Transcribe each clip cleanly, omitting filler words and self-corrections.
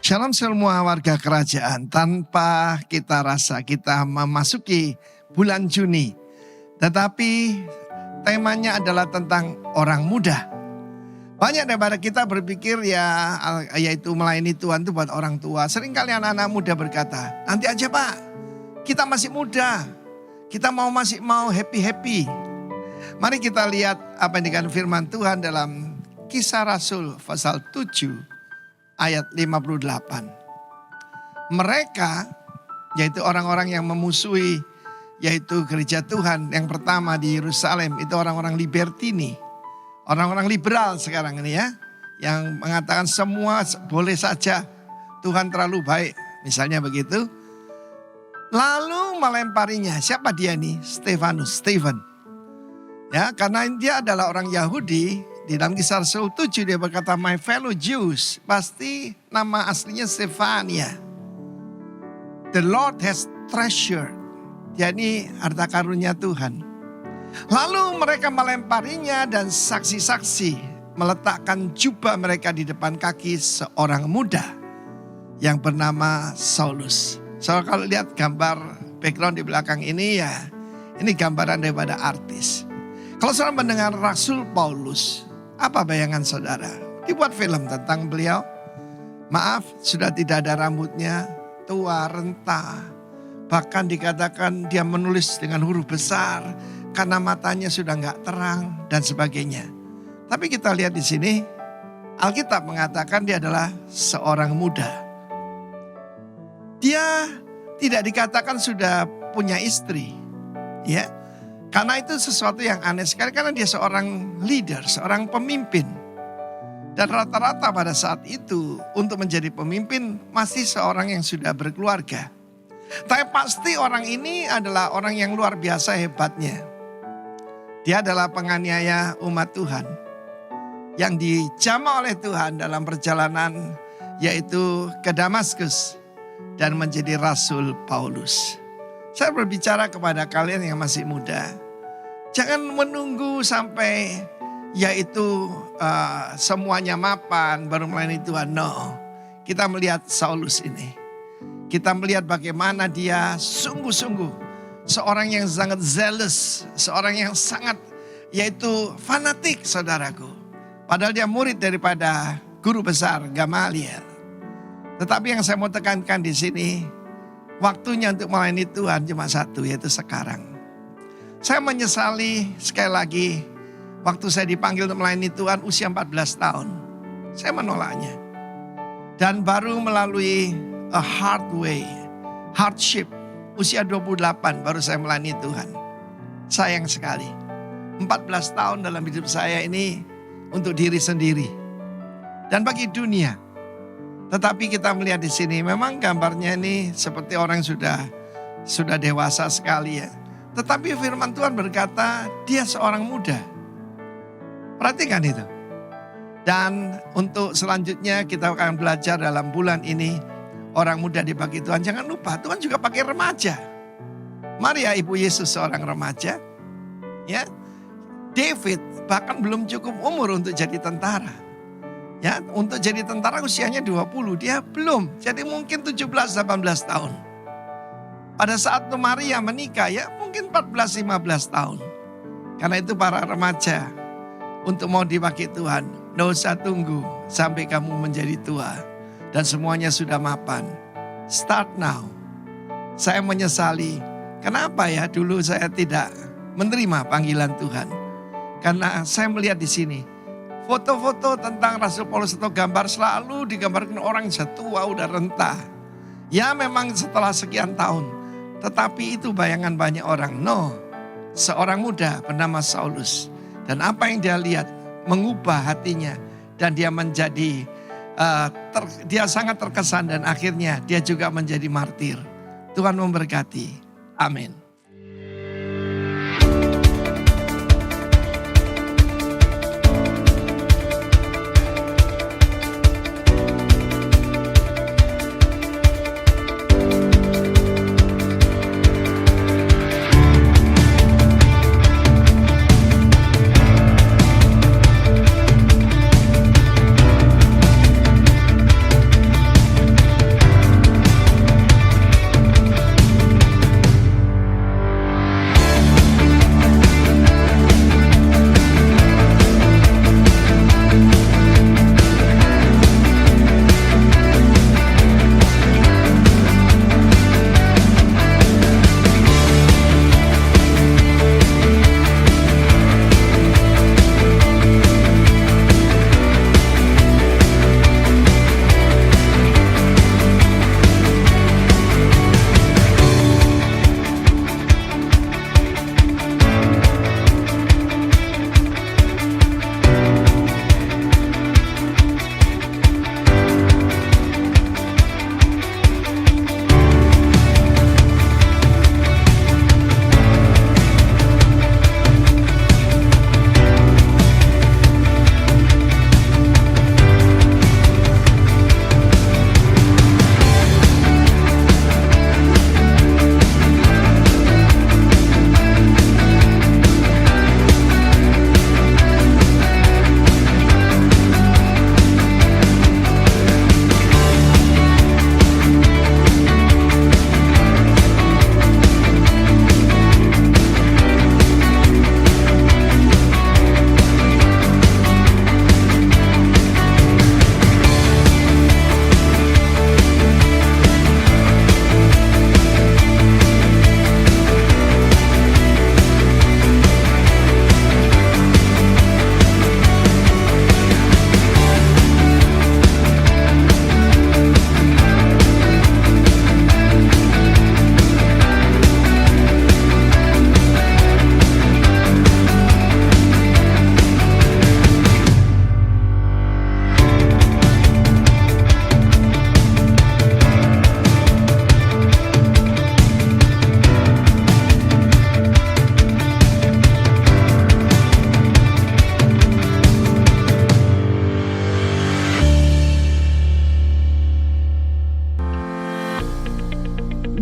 Shalom semua warga kerajaan. Tanpa kita rasa kita memasuki bulan Juni. Tetapi temanya adalah tentang orang muda. Banyak daripada kita berpikir yaitu melayani Tuhan itu buat orang tua. Seringkali anak-anak muda berkata, nanti aja Pak, kita masih muda. Kita masih mau happy-happy. Mari kita lihat apa yang dikatakan firman Tuhan dalam Kisah Rasul pasal 7 ayat 58. Mereka, yaitu orang-orang yang memusuhi, yaitu gereja Tuhan yang pertama di Yerusalem, itu orang-orang libertini. Orang-orang liberal sekarang ini ya, yang mengatakan semua boleh saja, Tuhan terlalu baik, misalnya begitu. Lalu melemparinya, siapa dia nih? Stephen. Ya, karena dia adalah orang Yahudi. Di dalam Kisah Rasul 7 dia berkata, my fellow Jews, pasti nama aslinya Stefania. The Lord has treasured. Dia ini harta karunia Tuhan. Lalu mereka melemparinya dan saksi-saksi meletakkan jubah mereka di depan kaki seorang muda yang bernama Saulus. So kalau lihat gambar background di belakang ini ya, ini gambaran daripada artis. Kalau saudara mendengar Rasul Paulus, apa bayangan saudara? Dibuat film tentang beliau. Maaf, sudah tidak ada rambutnya, tua, renta. Bahkan dikatakan dia menulis dengan huruf besar karena matanya sudah nggak terang dan sebagainya. Tapi kita lihat di sini, Alkitab mengatakan dia adalah seorang muda. Dia tidak dikatakan sudah punya istri, ya. Karena itu sesuatu yang aneh sekali karena dia seorang leader, seorang pemimpin. Dan rata-rata pada saat itu untuk menjadi pemimpin masih seorang yang sudah berkeluarga. Tapi pasti orang ini adalah orang yang luar biasa hebatnya. Dia adalah penganiaya umat Tuhan yang dijamah oleh Tuhan dalam perjalanan yaitu ke Damaskus dan menjadi Rasul Paulus. Saya berbicara kepada kalian yang masih muda. Jangan menunggu sampai yaitu semuanya mapan baru melayani Tuhan. No, kita melihat Saulus ini. Kita melihat bagaimana dia sungguh-sungguh seorang yang sangat zealous. Seorang yang sangat yaitu fanatik saudaraku. Padahal dia murid daripada guru besar Gamaliel. Tetapi yang saya mau tekankan di sini, waktunya untuk melayani Tuhan cuma satu, yaitu sekarang. Saya menyesali sekali lagi waktu saya dipanggil untuk melayani Tuhan usia 14 tahun. Saya menolaknya. Dan baru melalui hardship, usia 28 baru saya melayani Tuhan. Sayang sekali. 14 tahun dalam hidup saya ini untuk diri sendiri. Dan bagi dunia. Tetapi kita melihat di sini memang gambarnya ini seperti orang yang sudah dewasa sekali ya. Tetapi firman Tuhan berkata dia seorang muda. Perhatikan itu. Dan untuk selanjutnya kita akan belajar dalam bulan ini orang muda dibagi Tuhan. Jangan lupa Tuhan juga pakai remaja. Maria ibu Yesus seorang remaja. Ya, David bahkan belum cukup umur untuk jadi tentara. Ya, untuk jadi tentara usianya 20, dia belum. Jadi mungkin 17-18 tahun. Pada saat Maria menikah ya mungkin 14-15 tahun. Karena itu para remaja untuk mau dipakai Tuhan, tidak usah tunggu sampai kamu menjadi tua. Dan semuanya sudah mapan. Start now. Saya menyesali, kenapa ya dulu saya tidak menerima panggilan Tuhan. Karena saya melihat di sini, foto-foto tentang Rasul Paulus atau gambar selalu digambarkan orang yang tua, udah renta. Ya memang setelah sekian tahun. Tetapi itu bayangan banyak orang. No, seorang muda bernama Saulus. Dan apa yang dia lihat mengubah hatinya. Dan dia menjadi, dia sangat terkesan dan akhirnya dia juga menjadi martir. Tuhan memberkati. Amin.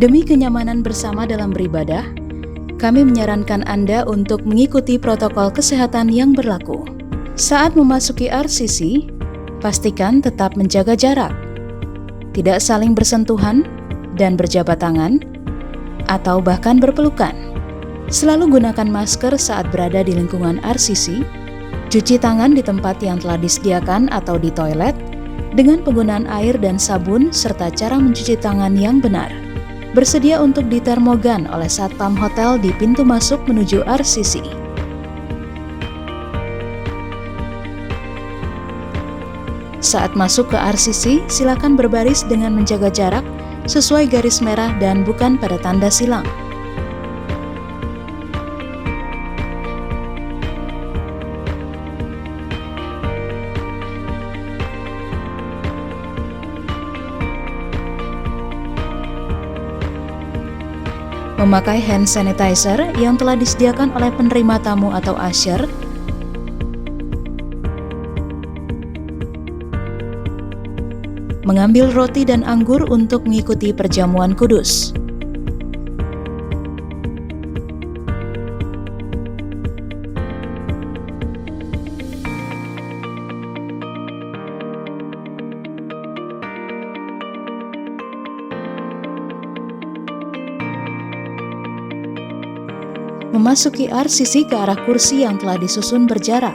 Demi kenyamanan bersama dalam beribadah, kami menyarankan Anda untuk mengikuti protokol kesehatan yang berlaku. Saat memasuki RCC, pastikan tetap menjaga jarak, tidak saling bersentuhan dan berjabat tangan, atau bahkan berpelukan. Selalu gunakan masker saat berada di lingkungan RCC, cuci tangan di tempat yang telah disediakan atau di toilet, dengan penggunaan air dan sabun serta cara mencuci tangan yang benar. Bersedia untuk ditermogan oleh satpam hotel di pintu masuk menuju RCC. Saat masuk ke RCC, silakan berbaris dengan menjaga jarak sesuai garis merah dan bukan pada tanda silang. Memakai hand sanitizer yang telah disediakan oleh penerima tamu atau usher, mengambil roti dan anggur untuk mengikuti perjamuan kudus. Memasuki RCC ke arah kursi yang telah disusun berjarak.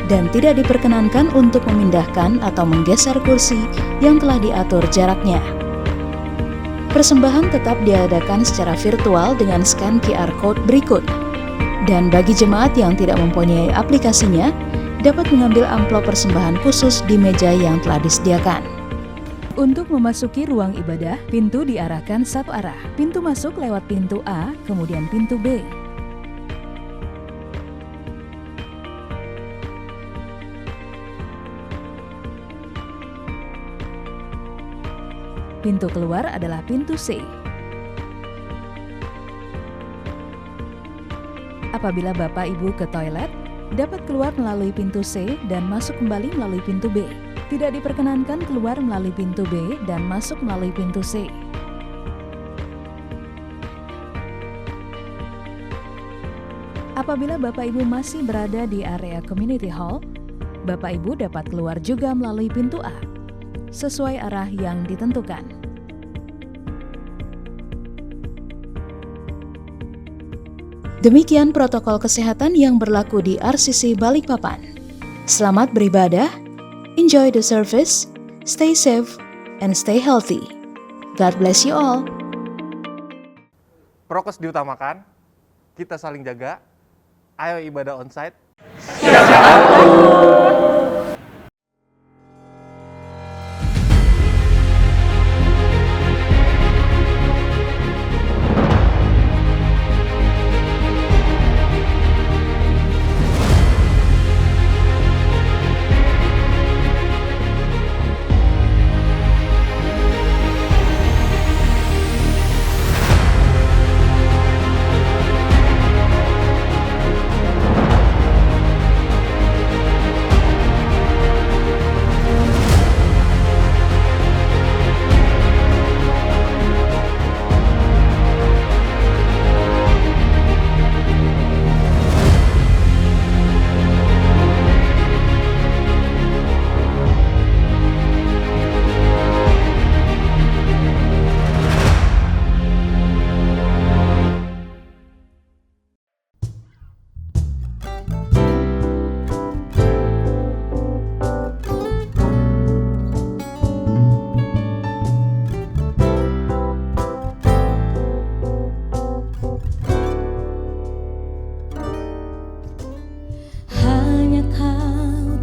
Dan tidak diperkenankan untuk memindahkan atau menggeser kursi yang telah diatur jaraknya. Persembahan tetap diadakan secara virtual dengan scan QR Code berikut. Dan bagi jemaat yang tidak mempunyai aplikasinya, dapat mengambil amplop persembahan khusus di meja yang telah disediakan. Untuk memasuki ruang ibadah, pintu diarahkan satu arah. Pintu masuk lewat pintu A, kemudian pintu B. Pintu keluar adalah pintu C. Apabila Bapak Ibu ke toilet, dapat keluar melalui pintu C dan masuk kembali melalui pintu B. Tidak diperkenankan keluar melalui pintu B dan masuk melalui pintu C. Apabila Bapak Ibu masih berada di area Community Hall, Bapak Ibu dapat keluar juga melalui pintu A, sesuai arah yang ditentukan. Demikian protokol kesehatan yang berlaku di RCC Balikpapan. Selamat beribadah, enjoy the service, stay safe, and stay healthy. God bless you all. Prokes diutamakan, kita saling jaga, ayo ibadah onsite.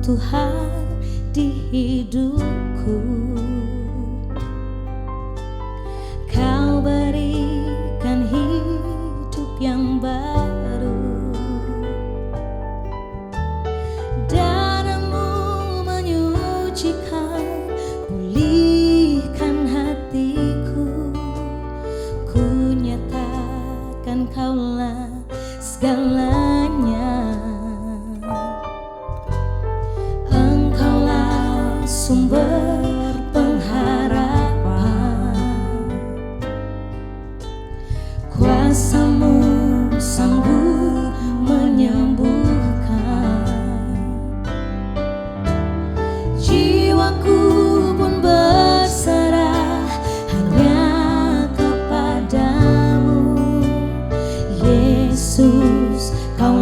Tuhan di hidupku, Kau berikan hidup yang baru, darah-Mu menyucikan, pulihkan hatiku, segalanya. Engkaulah sumber pengharapan, kuasa-Mu sanggup menyembuhkan. Jiwaku pun berserah hanya kepadamu, Yesus, Kau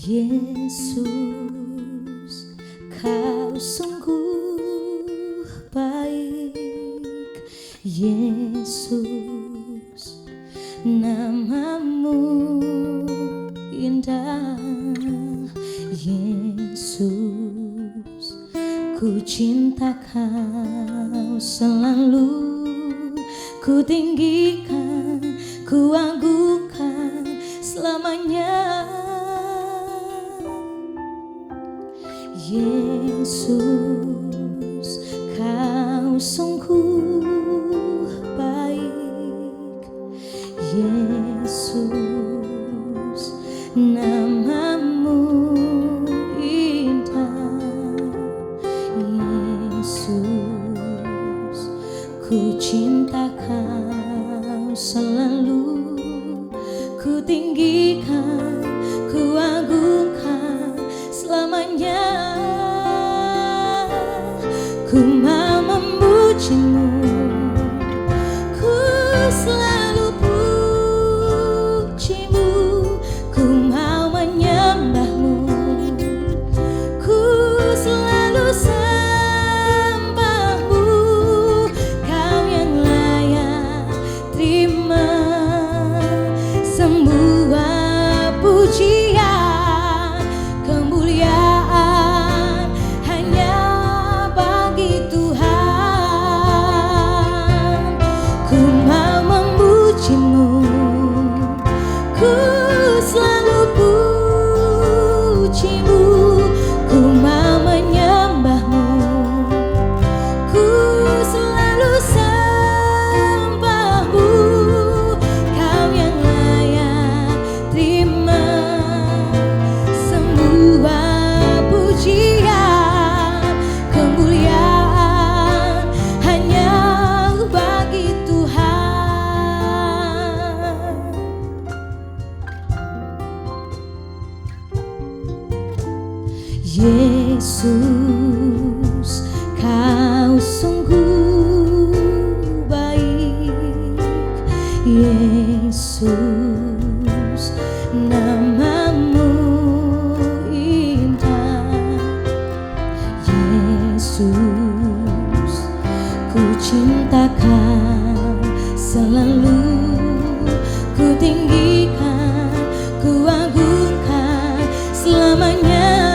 Yesus, kau sungguh baik. Yesus, namamu indah. Yesus, ku cinta kau selalu, ku tinggikan, ku agungkan selamanya. Yesus, kau sungguh baik. Yesus, namamu indah. Yesus, ku cinta kau selalu, ku tinggikan, ku agungkan selamanya. Ku mau memujimu, ku selalu pujimu, ku mau menyembahmu, ku selalu sembahmu. Kau yang layak terima semua pujian, kemuliaan hanya bagi Tuhan. Ku mau memujimu, ku selalu pujimu, ku mau menyembahmu, ku selalu sembahmu. Kau yang layak terima semua pujian, kemuliaan hanya bagi Tuhan. Yesus, kau sungguh baik. Yesus, namamu indah. Yesus, ku cinta kau selalu, ku tinggikan, ku agungkan selamanya.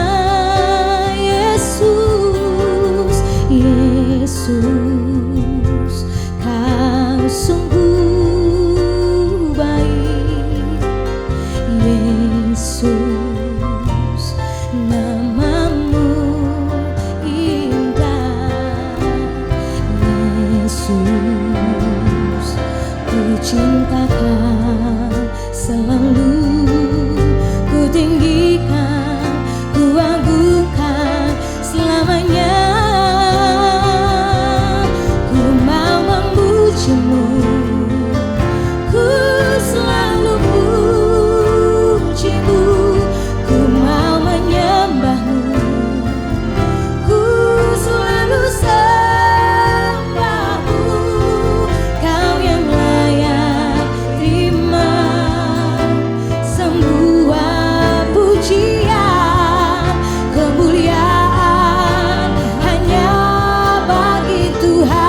Yesus, Yesus, kau sungguh baik. Yesus, namamu indah. Yesus, ku cinta kau selalu, ku tinggikan, ku agungkan selamanya. Ku mau memujimu, ku selalu pujimu, ku mau menyembahmu, ku selalu sembahmu. Kau yang layak terima semua pujian, kemuliaan hanya bagi Tuhan.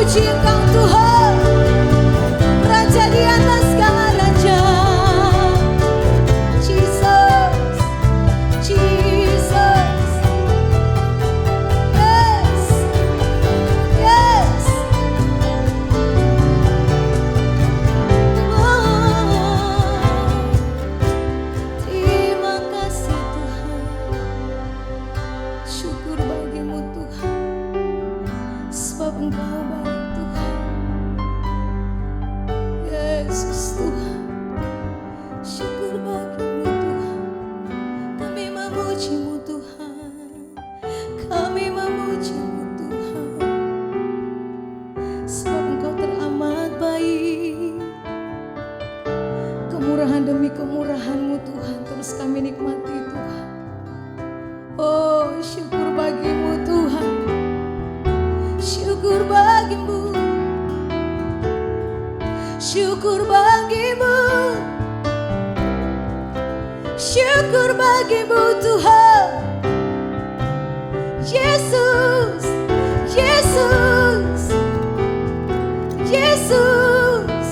memuji Engkau Tuhan, Raja di atas segala raja. Jesus, Jesus, yes, yes. Terima kasih Tuhan, syukur bagimu Tuhan, sebab Engkau baik Tuhan. Yesus Tuhan, syukur bagimu Tuhan, kami memujimu Tuhan, kami memujimu Tuhan, sebab Engkau teramat baik. Kemurahan demi kemurahan-Mu Tuhan terus kami nikmati Tuhan. Oh, syukur bagimu Tuhan, syukur bagimu, syukur bagimu, syukur bagimu Tuhan. Yesus, Yesus, Yesus,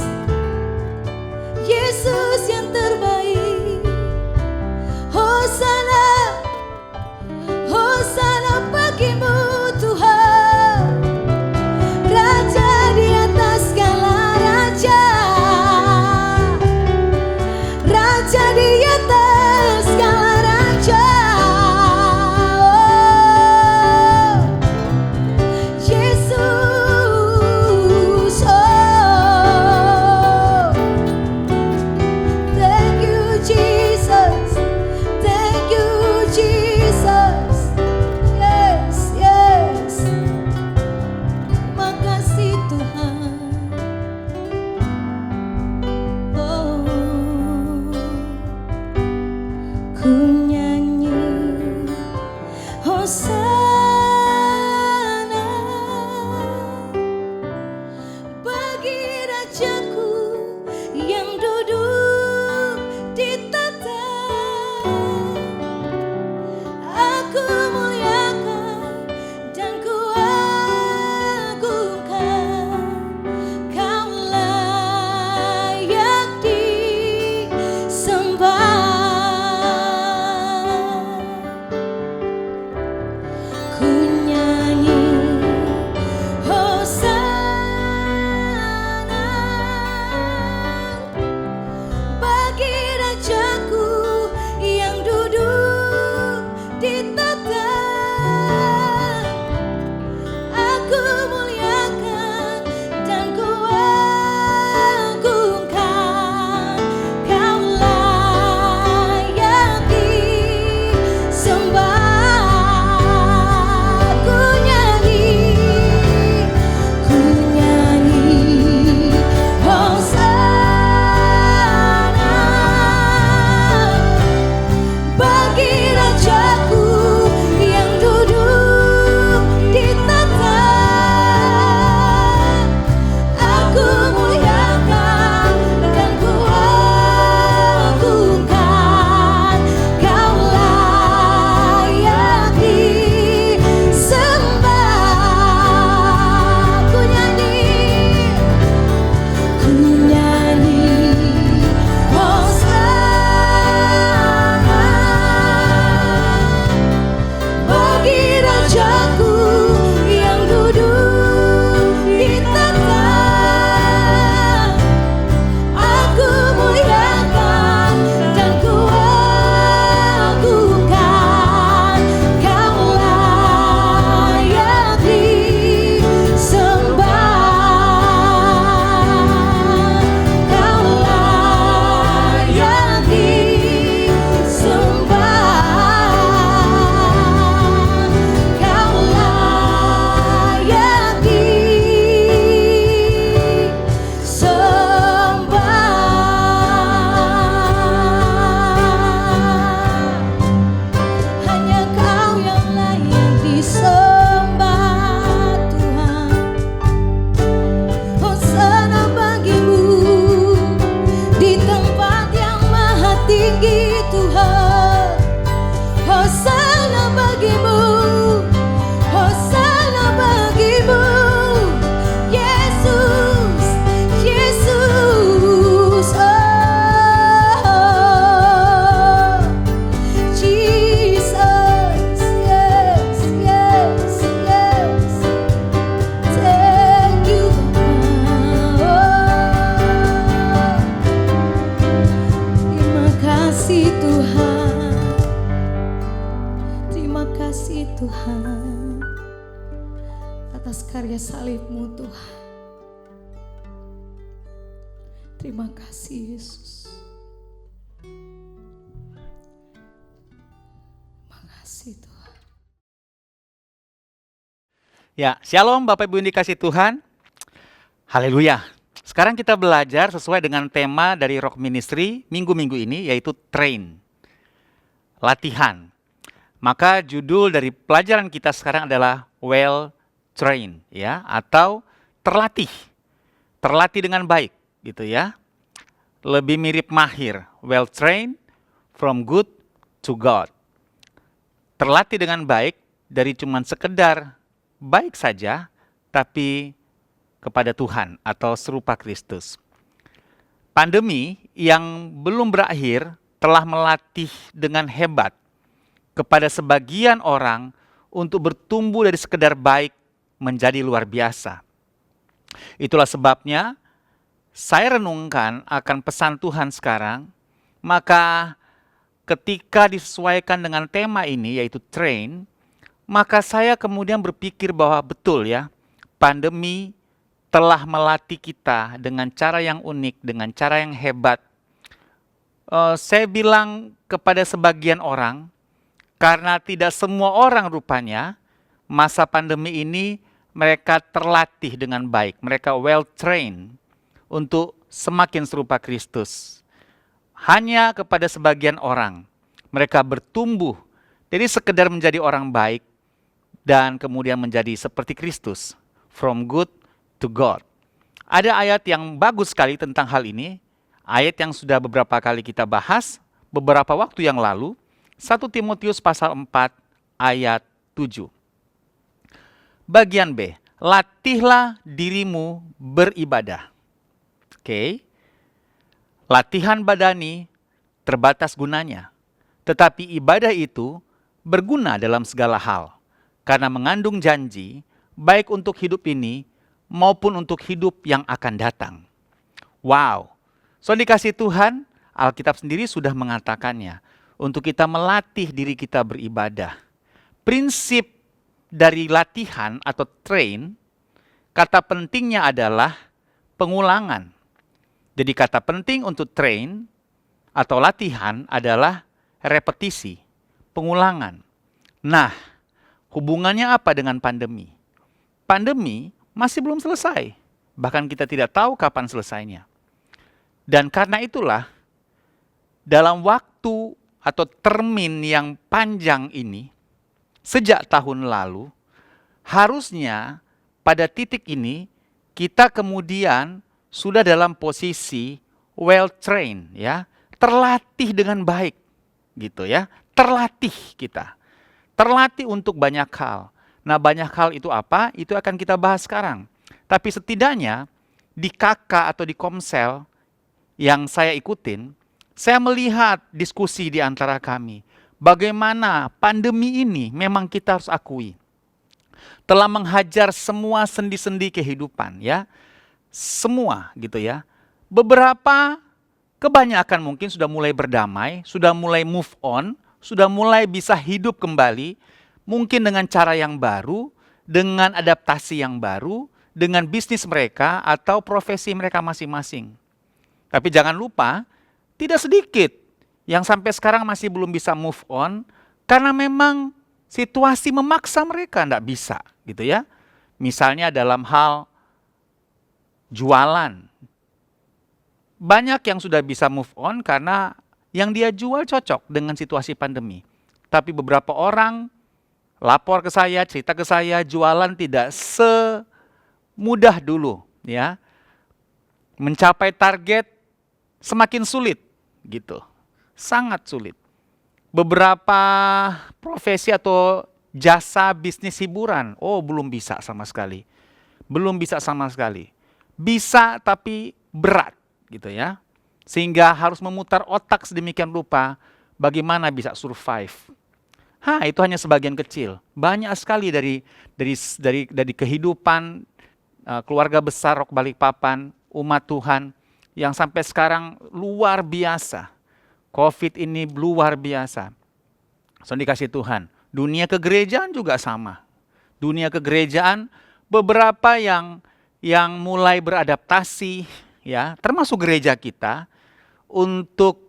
Yesus yang terbaik. Hosana, Hosana bagimu Tuhan, Raja di atas segala raja, Raja di atas segala raja. salib-Mu Tuhan. Terima kasih Yesus. Makasih Tuhan. Ya, shalom Bapak Ibu yang dikasih Tuhan. Haleluya. Sekarang kita belajar sesuai dengan tema dari Rock Ministry minggu-minggu ini, yaitu train. Latihan. Maka judul dari pelajaran kita sekarang adalah well trained, ya, atau terlatih. Terlatih dengan baik, gitu ya. Lebih mirip mahir. Well trained from good to God. Terlatih dengan baik dari cuman sekedar baik saja, tapi kepada Tuhan atau serupa Kristus. Pandemi yang belum berakhir telah melatih dengan hebat kepada sebagian orang untuk bertumbuh dari sekedar baik menjadi luar biasa. Itulah sebabnya saya renungkan akan pesan Tuhan sekarang, maka ketika disesuaikan dengan tema ini yaitu train, maka saya kemudian berpikir bahwa betul ya, pandemi telah melatih kita dengan cara yang unik, dengan cara yang hebat. Saya bilang kepada sebagian orang, karena tidak semua orang rupanya, masa pandemi ini mereka terlatih dengan baik. Mereka well trained untuk semakin serupa Kristus. Hanya kepada sebagian orang, mereka bertumbuh dari sekedar menjadi orang baik, dan kemudian menjadi seperti Kristus. From good to God. Ada ayat yang bagus sekali tentang hal ini, ayat yang sudah beberapa kali kita bahas beberapa waktu yang lalu, 1 Timotius pasal 4 ayat 7. Bagian B, latihlah dirimu beribadah. Oke. Latihan badani terbatas gunanya, tetapi ibadah itu berguna dalam segala hal, karena mengandung janji, baik untuk hidup ini maupun untuk hidup yang akan datang. Wow. So dikasih Tuhan, Alkitab sendiri sudah mengatakannya. Untuk kita melatih diri kita beribadah. Prinsip dari latihan atau train, kata pentingnya adalah pengulangan. Jadi kata penting untuk train atau latihan adalah repetisi, pengulangan. Nah, hubungannya apa dengan pandemi? Pandemi masih belum selesai. Bahkan kita tidak tahu kapan selesainya. Dan karena itulah, dalam waktu atau termin yang panjang ini, sejak tahun lalu, harusnya pada titik ini, kita kemudian sudah dalam posisi well trained, ya, terlatih dengan baik, gitu ya, terlatih kita, terlatih untuk banyak hal. Nah, banyak hal itu apa? Itu akan kita bahas sekarang. Tapi setidaknya di KK atau di Komsel yang saya ikutin, saya melihat diskusi di antara kami. Bagaimana pandemi ini memang kita harus akui telah menghajar semua sendi-sendi kehidupan, ya. Semua gitu ya. Beberapa, kebanyakan mungkin sudah mulai berdamai, sudah mulai move on, sudah mulai bisa hidup kembali, mungkin dengan cara yang baru, dengan adaptasi yang baru, dengan bisnis mereka atau profesi mereka masing-masing. Tapi jangan lupa, tidak sedikit yang sampai sekarang masih belum bisa move on, karena memang situasi memaksa mereka tidak bisa, gitu ya. Misalnya dalam hal jualan. Banyak yang sudah bisa move on karena yang dia jual cocok dengan situasi pandemi. Tapi beberapa orang lapor ke saya, cerita ke saya, jualan tidak semudah dulu, ya. Mencapai target semakin sulit, gitu. Sangat sulit. Beberapa profesi atau jasa bisnis hiburan, belum bisa sama sekali. Belum bisa sama sekali. Bisa tapi berat, gitu ya. Sehingga harus memutar otak sedemikian rupa bagaimana bisa survive. Itu hanya sebagian kecil. Banyak sekali dari kehidupan keluarga besar Rock Balikpapan, umat Tuhan yang sampai sekarang luar biasa. COVID ini luar biasa. So dikasih Tuhan. Dunia kegerejaan juga sama. Dunia kegerejaan beberapa yang mulai beradaptasi, ya, termasuk gereja kita, untuk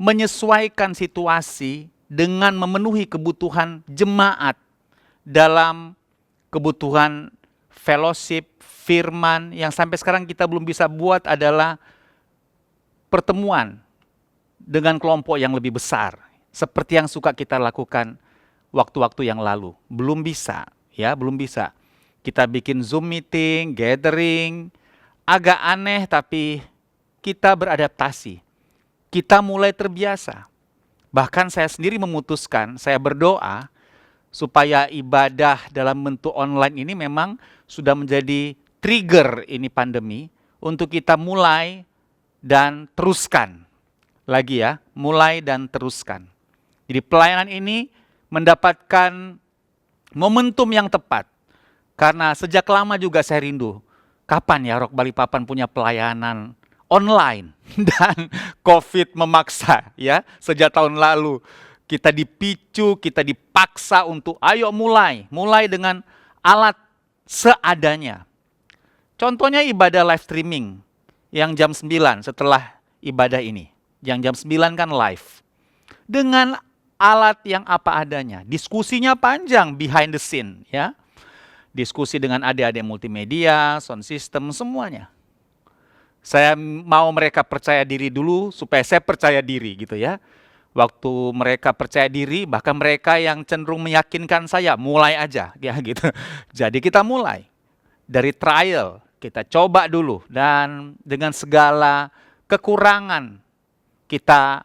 menyesuaikan situasi dengan memenuhi kebutuhan jemaat dalam kebutuhan fellowship, firman. Yang sampai sekarang kita belum bisa buat adalah pertemuan dengan kelompok yang lebih besar, seperti yang suka kita lakukan waktu-waktu yang lalu. Belum bisa, ya, belum bisa. Kita bikin Zoom meeting, gathering, agak aneh tapi kita beradaptasi. Kita mulai terbiasa. Bahkan saya sendiri memutuskan, saya berdoa supaya ibadah dalam bentuk online ini memang sudah menjadi trigger ini pandemi untuk kita mulai dan teruskan. Lagi ya, mulai dan teruskan. Jadi pelayanan ini mendapatkan momentum yang tepat. Karena sejak lama juga saya rindu, kapan ya Rock Balikpapan punya pelayanan online. Dan COVID memaksa, ya, sejak tahun lalu. Kita dipicu, kita dipaksa untuk ayo mulai dengan alat seadanya. Contohnya ibadah live streaming yang jam 9 setelah ibadah ini. Yang jam 9 kan live. Dengan alat yang apa adanya. Diskusinya panjang behind the scene, ya. Diskusi dengan adik-adik multimedia, sound system, semuanya. Saya mau mereka percaya diri dulu supaya saya percaya diri gitu ya. Waktu mereka percaya diri, bahkan mereka yang cenderung meyakinkan saya, mulai aja ya gitu. Jadi kita mulai dari trial, kita coba dulu dan dengan segala kekurangan kita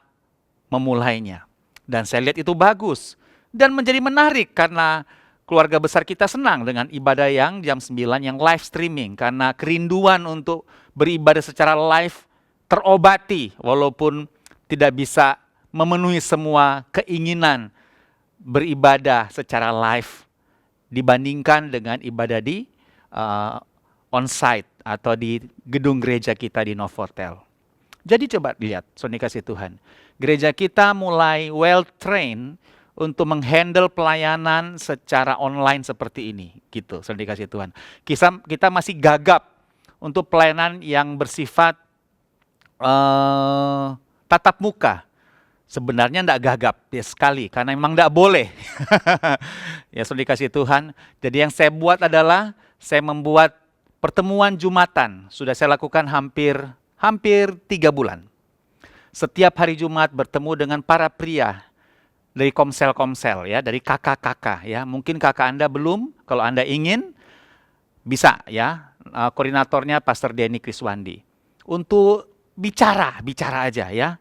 memulainya. Dan saya lihat itu bagus dan menjadi menarik karena keluarga besar kita senang dengan ibadah yang jam 9 yang live streaming karena kerinduan untuk beribadah secara live terobati walaupun tidak bisa memenuhi semua keinginan beribadah secara live dibandingkan dengan ibadah di on-site atau di gedung gereja kita di Novotel. Jadi coba lihat, Sony kasih Tuhan. Gereja kita mulai well-trained untuk menghandle pelayanan secara online seperti ini, gitu. Sudah dikasih Tuhan. Kita masih gagap untuk pelayanan yang bersifat tatap muka. Sebenarnya tidak gagap ya sekali, karena memang tidak boleh. Ya sudah dikasih Tuhan. Jadi yang saya buat adalah saya membuat pertemuan Jumatan. Sudah saya lakukan hampir 3 bulan. Setiap hari Jumat bertemu dengan para pria dari komsel-komsel ya, dari kakak-kakak ya. Mungkin kakak Anda belum, kalau Anda ingin bisa ya. Koordinatornya Pastor Denny Kriswandi. Untuk bicara aja ya.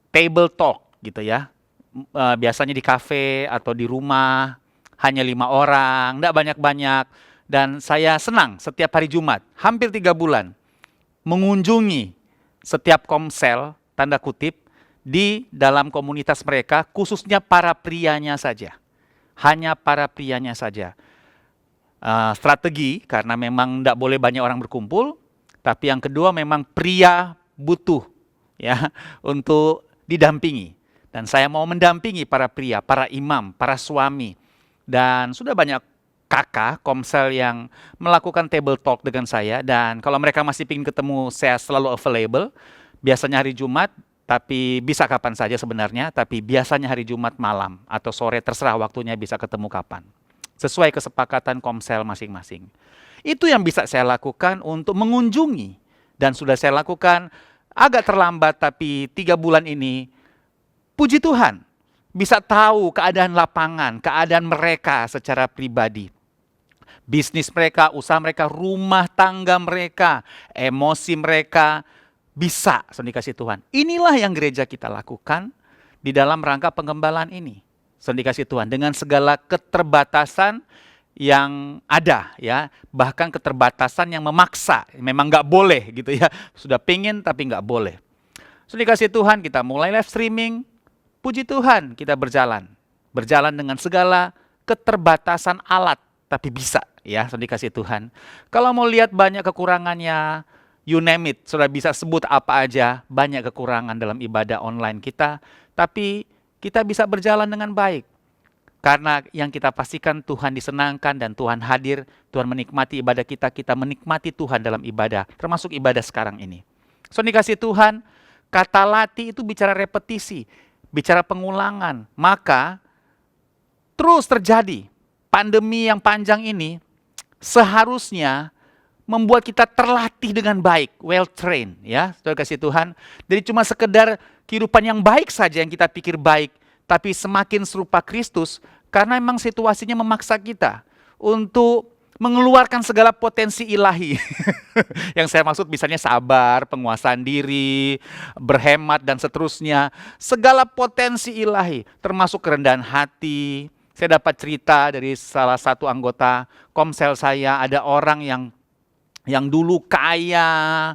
Table talk gitu ya. Biasanya di kafe atau di rumah, hanya 5 orang, enggak banyak-banyak. Dan saya senang setiap hari Jumat, hampir 3 bulan, mengunjungi setiap komsel, tanda kutip, di dalam komunitas mereka, khususnya para prianya saja. Hanya para prianya saja. Strategi, karena memang tidak boleh banyak orang berkumpul, tapi yang kedua memang pria butuh ya untuk didampingi. Dan saya mau mendampingi para pria, para imam, para suami. Dan sudah banyak kakak, komsel yang melakukan table talk dengan saya. Dan kalau mereka masih ingin ketemu, saya selalu available. Biasanya hari Jumat, tapi bisa kapan saja sebenarnya, tapi biasanya hari Jumat malam atau sore, terserah waktunya bisa ketemu kapan. Sesuai kesepakatan komsel masing-masing. Itu yang bisa saya lakukan untuk mengunjungi. Dan sudah saya lakukan agak terlambat, tapi 3 bulan ini, puji Tuhan, bisa tahu keadaan lapangan, keadaan mereka secara pribadi. Bisnis mereka, usaha mereka, rumah tangga mereka, emosi mereka, bisa dikasih Tuhan. Inilah yang gereja kita lakukan di dalam rangka pengembalaan ini. Dikasih Tuhan dengan segala keterbatasan yang ada ya, bahkan keterbatasan yang memaksa, memang nggak boleh gitu ya. Sudah pengen tapi nggak boleh. Dikasih Tuhan kita mulai live streaming, puji Tuhan kita berjalan dengan segala keterbatasan alat, tapi bisa ya, dikasih Tuhan. Kalau mau lihat banyak kekurangannya, you name it, sudah bisa sebut apa aja, banyak kekurangan dalam ibadah online kita, tapi kita bisa berjalan dengan baik. Karena yang kita pastikan Tuhan disenangkan dan Tuhan hadir, Tuhan menikmati ibadah kita, kita menikmati Tuhan dalam ibadah, termasuk ibadah sekarang ini. So dikasih Tuhan, kata latih itu bicara repetisi, bicara pengulangan. Maka terus terjadi pandemi yang panjang ini seharusnya membuat kita terlatih dengan baik, well trained ya, saudara kasih Tuhan. Jadi cuma sekedar kehidupan yang baik saja yang kita pikir baik, tapi semakin serupa Kristus karena memang situasinya memaksa kita untuk mengeluarkan segala potensi ilahi. Yang saya maksud misalnya sabar, penguasaan diri, berhemat dan seterusnya. Segala potensi ilahi, termasuk kerendahan hati. Saya dapat cerita dari salah satu anggota komsel saya, ada orang yang dulu kaya,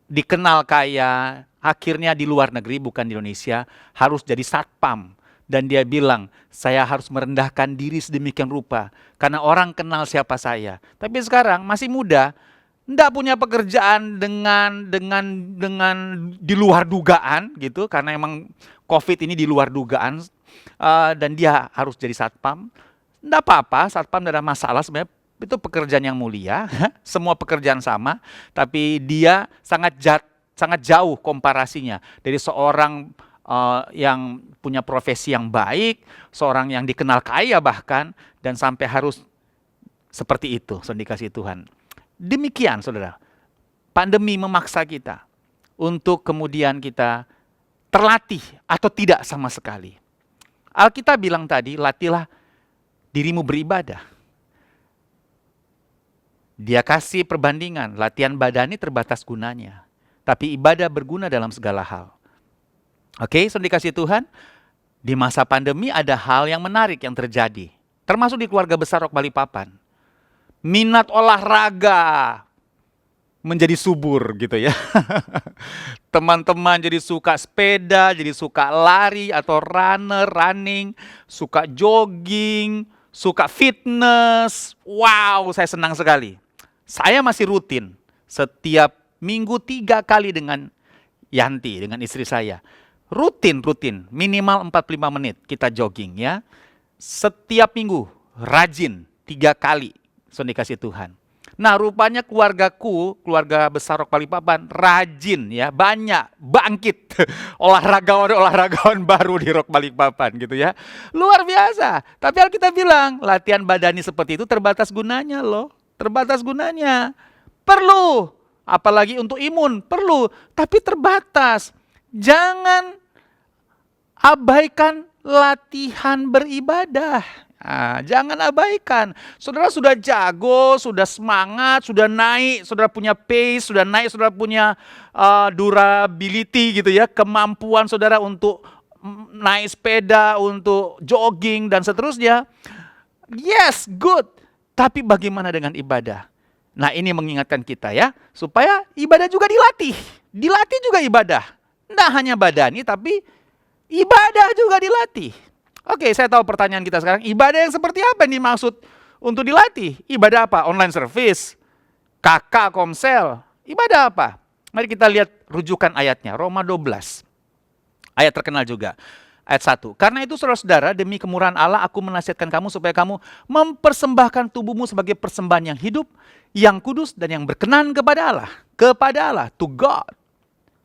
dikenal kaya, akhirnya di luar negeri, bukan di Indonesia, harus jadi satpam. Dan dia bilang, saya harus merendahkan diri sedemikian rupa, karena orang kenal siapa saya. Tapi sekarang masih muda, enggak punya pekerjaan dengan di luar dugaan gitu, karena emang COVID ini di luar dugaan, dan dia harus jadi satpam. Enggak apa-apa, satpam tidak ada masalah sebenarnya. Itu pekerjaan yang mulia, semua pekerjaan sama, tapi dia sangat jauh komparasinya dari seorang yang punya profesi yang baik, seorang yang dikenal kaya bahkan, dan sampai harus seperti itu, saudara dikasih Tuhan. Demikian saudara, pandemi memaksa kita untuk kemudian kita terlatih atau tidak sama sekali. Alkitab bilang tadi, latihlah dirimu beribadah. Dia kasih perbandingan, latihan badani terbatas gunanya, tapi ibadah berguna dalam segala hal. Oke, saudara dikasih Tuhan, di masa pandemi ada hal yang menarik yang terjadi, termasuk di keluarga besar Rock Balikpapan. Minat olahraga menjadi subur gitu ya. Teman-teman jadi suka sepeda, jadi suka lari atau running, suka jogging, suka fitness. Wow, saya senang sekali. Saya masih rutin setiap minggu 3 kali dengan Yanti, dengan istri saya. Rutin, minimal 45 menit kita jogging ya. Setiap minggu, rajin 3 kali, saudara dikasih Tuhan. Nah rupanya keluarga besar Rock Balikpapan rajin ya, banyak, bangkit. Olahragawan baru di Rock Balikpapan gitu ya. Luar biasa. Tapi Alkitab bilang, latihan badani seperti itu terbatas gunanya loh. Terbatas gunanya. Perlu, apalagi untuk imun, perlu. Tapi terbatas. Jangan abaikan latihan beribadah. Nah, jangan abaikan. Saudara sudah jago, sudah semangat, sudah naik, saudara punya pace, sudah naik, saudara punya durability gitu ya, kemampuan saudara untuk naik sepeda, untuk jogging dan seterusnya. Yes, good. Tapi bagaimana dengan ibadah? Nah, ini mengingatkan kita ya, supaya ibadah juga dilatih. Dilatih juga ibadah. Tidak hanya badani, tapi ibadah juga dilatih. Oke, saya tahu pertanyaan kita sekarang, ibadah yang seperti apa yang dimaksud untuk dilatih? Ibadah apa? Online service? KK, Komsel? Ibadah apa? Mari kita lihat rujukan ayatnya, Roma 12. Ayat terkenal juga. Ayat 1. Karena itu saudara-saudara, demi kemurahan Allah aku menasihatkan kamu supaya kamu mempersembahkan tubuhmu sebagai persembahan yang hidup, yang kudus dan yang berkenan kepada Allah. Kepada Allah, to God.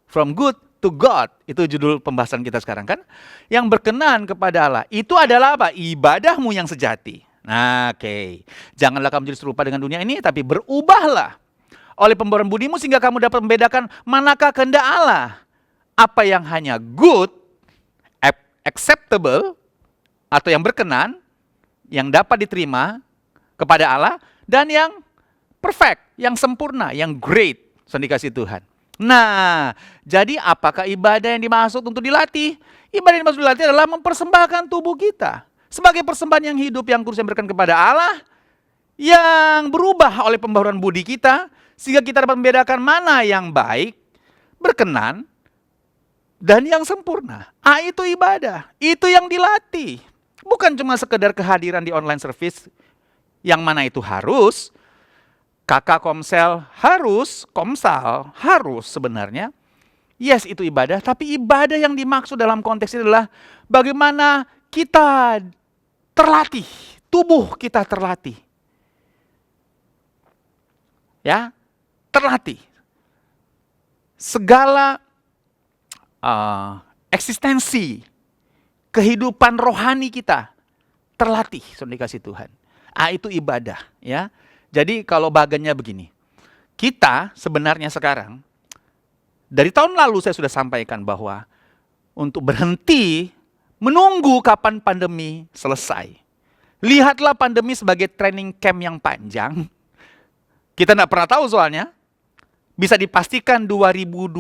From good to God, itu judul pembahasan kita sekarang kan. Yang berkenan kepada Allah, itu adalah apa? Ibadahmu yang sejati. Nah, oke. Janganlah kamu jadi serupa dengan dunia ini, tapi berubahlah oleh pembaharuan budimu sehingga kamu dapat membedakan manakah kehendak Allah. Apa yang hanya good, acceptable, atau yang berkenan, yang dapat diterima kepada Allah, dan yang perfect, yang sempurna, yang great, yang dikasih Tuhan. Nah, jadi apakah ibadah yang dimaksud untuk dilatih? Ibadah yang dimaksud dilatih adalah mempersembahkan tubuh kita sebagai persembahan yang hidup, yang kudus, yang berkenan kepada Allah, yang berubah oleh pembaharuan budi kita, sehingga kita dapat membedakan mana yang baik, berkenan, dan yang sempurna. Itu ibadah, itu yang dilatih. Bukan cuma sekedar kehadiran di online service, yang mana itu harus, kakak Komsel harus, Komsal harus sebenarnya. Yes, itu ibadah, tapi ibadah yang dimaksud dalam konteks ini adalah bagaimana kita terlatih, tubuh kita terlatih. Ya, terlatih. Segala eksistensi kehidupan rohani kita terlatih, sudah dikasih Tuhan. Itu ibadah, ya. Jadi kalau bagannya begini, kita sebenarnya sekarang, dari tahun lalu saya sudah sampaikan bahwa untuk berhenti menunggu kapan pandemi selesai. Lihatlah pandemi sebagai training camp yang panjang. Kita tidak pernah tahu soalnya. Bisa dipastikan 2021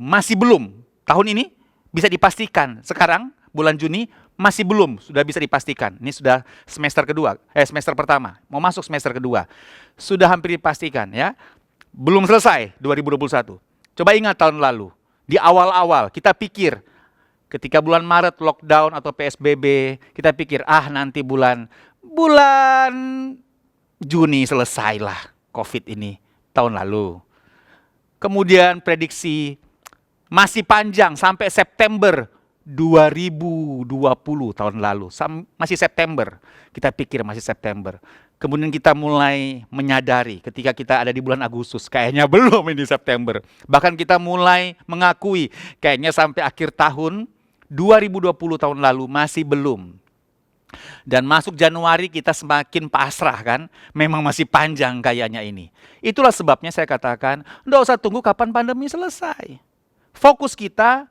masih belum. Tahun ini bisa dipastikan. Sekarang bulan Juni masih belum, sudah bisa dipastikan. Ini sudah semester pertama, mau masuk semester kedua. Sudah hampir dipastikan, ya. Belum selesai 2021. Coba ingat tahun lalu, di awal-awal kita pikir ketika bulan Maret lockdown atau PSBB, kita pikir nanti bulan Juni selesailah COVID ini tahun lalu. Kemudian prediksi masih panjang sampai September 2020 tahun lalu. Masih September. Kita pikir masih September. Kemudian kita mulai menyadari ketika kita ada di bulan Agustus, kayaknya belum ini September. Bahkan kita mulai mengakui kayaknya sampai akhir tahun 2020 tahun lalu masih belum. Dan masuk Januari kita semakin pasrah kan, memang masih panjang kayaknya ini. Itulah sebabnya saya katakan, enggak usah tunggu kapan pandemi selesai. Fokus kita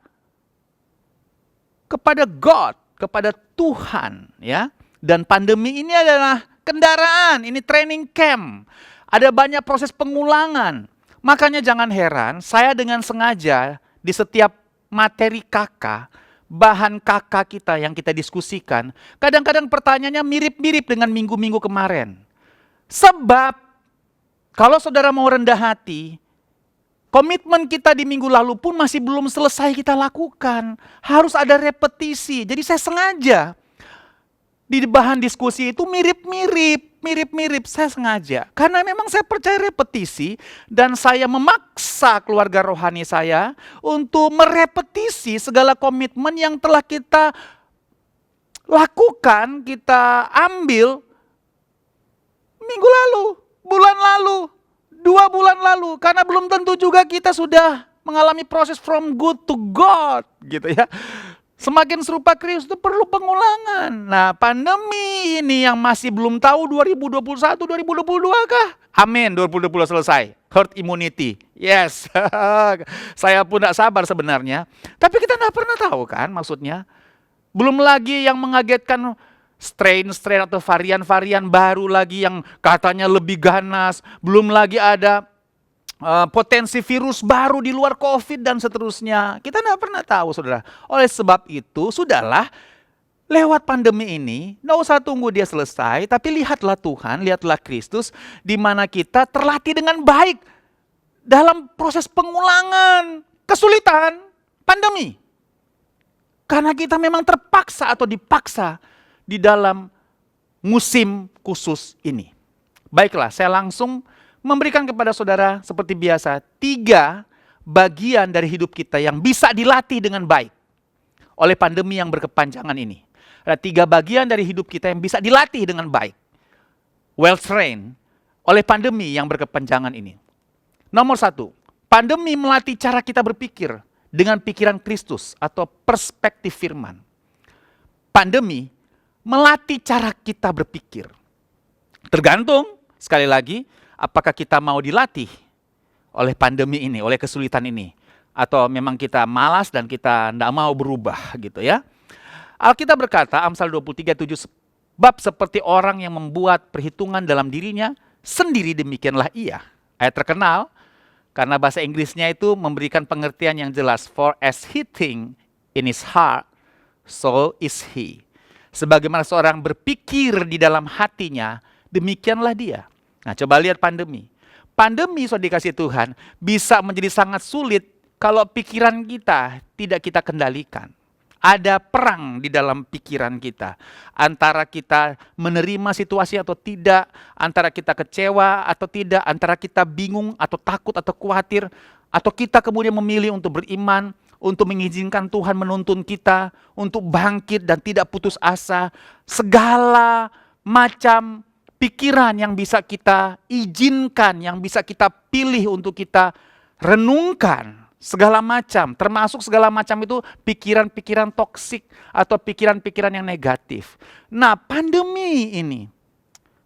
kepada God, kepada Tuhan, ya. Dan pandemi ini adalah kendaraan, ini training camp. Ada banyak proses pengulangan. Makanya jangan heran, saya dengan sengaja di setiap materi KK, bahan KK kita yang kita diskusikan, kadang-kadang pertanyaannya mirip-mirip dengan minggu-minggu kemarin. Sebab, kalau saudara mau rendah hati, komitmen kita di minggu lalu pun masih belum selesai kita lakukan. Harus ada repetisi. Jadi saya sengaja di bahan diskusi itu mirip-mirip. Saya sengaja. Karena memang saya percaya repetisi dan saya memaksa keluarga rohani saya untuk merepetisi segala komitmen yang telah kita lakukan, kita ambil minggu lalu, bulan lalu, 2 bulan lalu, karena belum tentu juga kita sudah mengalami proses from good to God, gitu ya. Semakin serupa Kristus itu perlu pengulangan. Nah, pandemi ini yang masih belum tahu 2021, 2022 kah? Amin, 2020 selesai. Herd immunity, yes. Saya pun tidak sabar sebenarnya. Tapi kita tidak pernah tahu kan maksudnya. Belum lagi yang mengagetkan, strain-strain atau varian-varian baru lagi yang katanya lebih ganas. Belum lagi ada potensi virus baru di luar COVID dan seterusnya. Kita tidak pernah tahu, saudara. Oleh sebab itu, sudahlah lewat pandemi ini, tidak usah tunggu dia selesai, tapi lihatlah Tuhan, lihatlah Kristus, di mana kita terlatih dengan baik dalam proses pengulangan kesulitan pandemi. Karena kita memang terpaksa atau dipaksa di dalam musim khusus ini. Baiklah, saya langsung memberikan kepada saudara seperti biasa 3 bagian dari hidup kita yang bisa dilatih dengan baik oleh pandemi yang berkepanjangan ini. Ada 3 bagian dari hidup kita yang bisa dilatih dengan baik, well trained oleh pandemi yang berkepanjangan ini. Nomor 1, pandemi melatih cara kita berpikir dengan pikiran Kristus atau perspektif firman. Pandemi melatih cara kita berpikir. Tergantung, sekali lagi, apakah kita mau dilatih oleh pandemi ini, oleh kesulitan ini. Atau memang kita malas dan kita tidak mau berubah gitu ya. Alkitab berkata, Amsal 23:7, sebab seperti orang yang membuat perhitungan dalam dirinya, sendiri demikianlah ia. Ayat terkenal, karena bahasa Inggrisnya itu memberikan pengertian yang jelas. For as he think in his heart, so is he. Sebagaimana seorang berpikir di dalam hatinya, demikianlah dia. Nah, coba lihat pandemi. Pandemi, saudara dikasih Tuhan, bisa menjadi sangat sulit kalau pikiran kita tidak kita kendalikan. Ada perang di dalam pikiran kita. Antara kita menerima situasi atau tidak, antara kita kecewa atau tidak, antara kita bingung atau takut atau khawatir, atau kita kemudian memilih untuk beriman, untuk mengizinkan Tuhan menuntun kita untuk bangkit dan tidak putus asa. Segala macam pikiran yang bisa kita izinkan, yang bisa kita pilih untuk kita renungkan. Segala macam, termasuk segala macam itu pikiran-pikiran toksik atau pikiran-pikiran yang negatif. Nah, pandemi ini,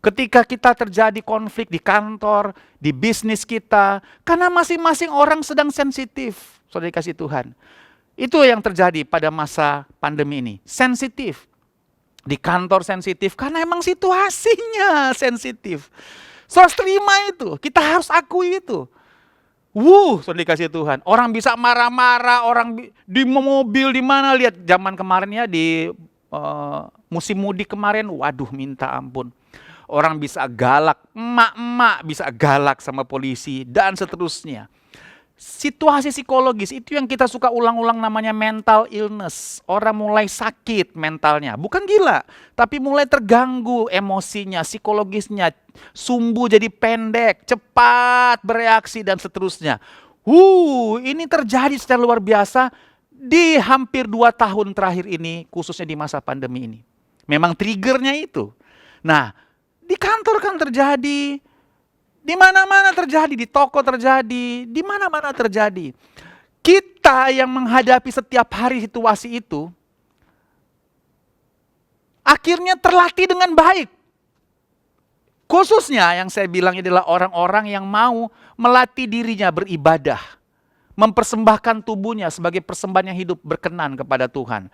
ketika kita terjadi konflik di kantor, di bisnis kita, karena masing-masing orang sedang sensitif, saudara dikasih Tuhan. Itu yang terjadi pada masa pandemi ini, sensitif. Di kantor sensitif, karena emang situasinya sensitif. Saudara terima itu, kita harus akui itu. Saudara dikasih Tuhan. Orang bisa marah-marah, orang di mobil di mana, lihat zaman kemarin ya di musim mudik kemarin, waduh minta ampun. Orang bisa galak, emak-emak bisa galak sama polisi dan seterusnya. Situasi psikologis itu yang kita suka ulang-ulang namanya mental illness. Orang mulai sakit mentalnya, bukan gila, tapi mulai terganggu emosinya, psikologisnya, sumbu jadi pendek, cepat bereaksi dan seterusnya. Ini terjadi secara luar biasa di hampir 2 tahun terakhir ini, khususnya di masa pandemi ini. Memang triggernya itu. Nah, di kantor kan terjadi, di mana-mana terjadi, di toko terjadi, di mana-mana terjadi. Kita yang menghadapi setiap hari situasi itu, akhirnya terlatih dengan baik. Khususnya yang saya bilang adalah orang-orang yang mau melatih dirinya beribadah. Mempersembahkan tubuhnya sebagai persembahan yang hidup berkenan kepada Tuhan.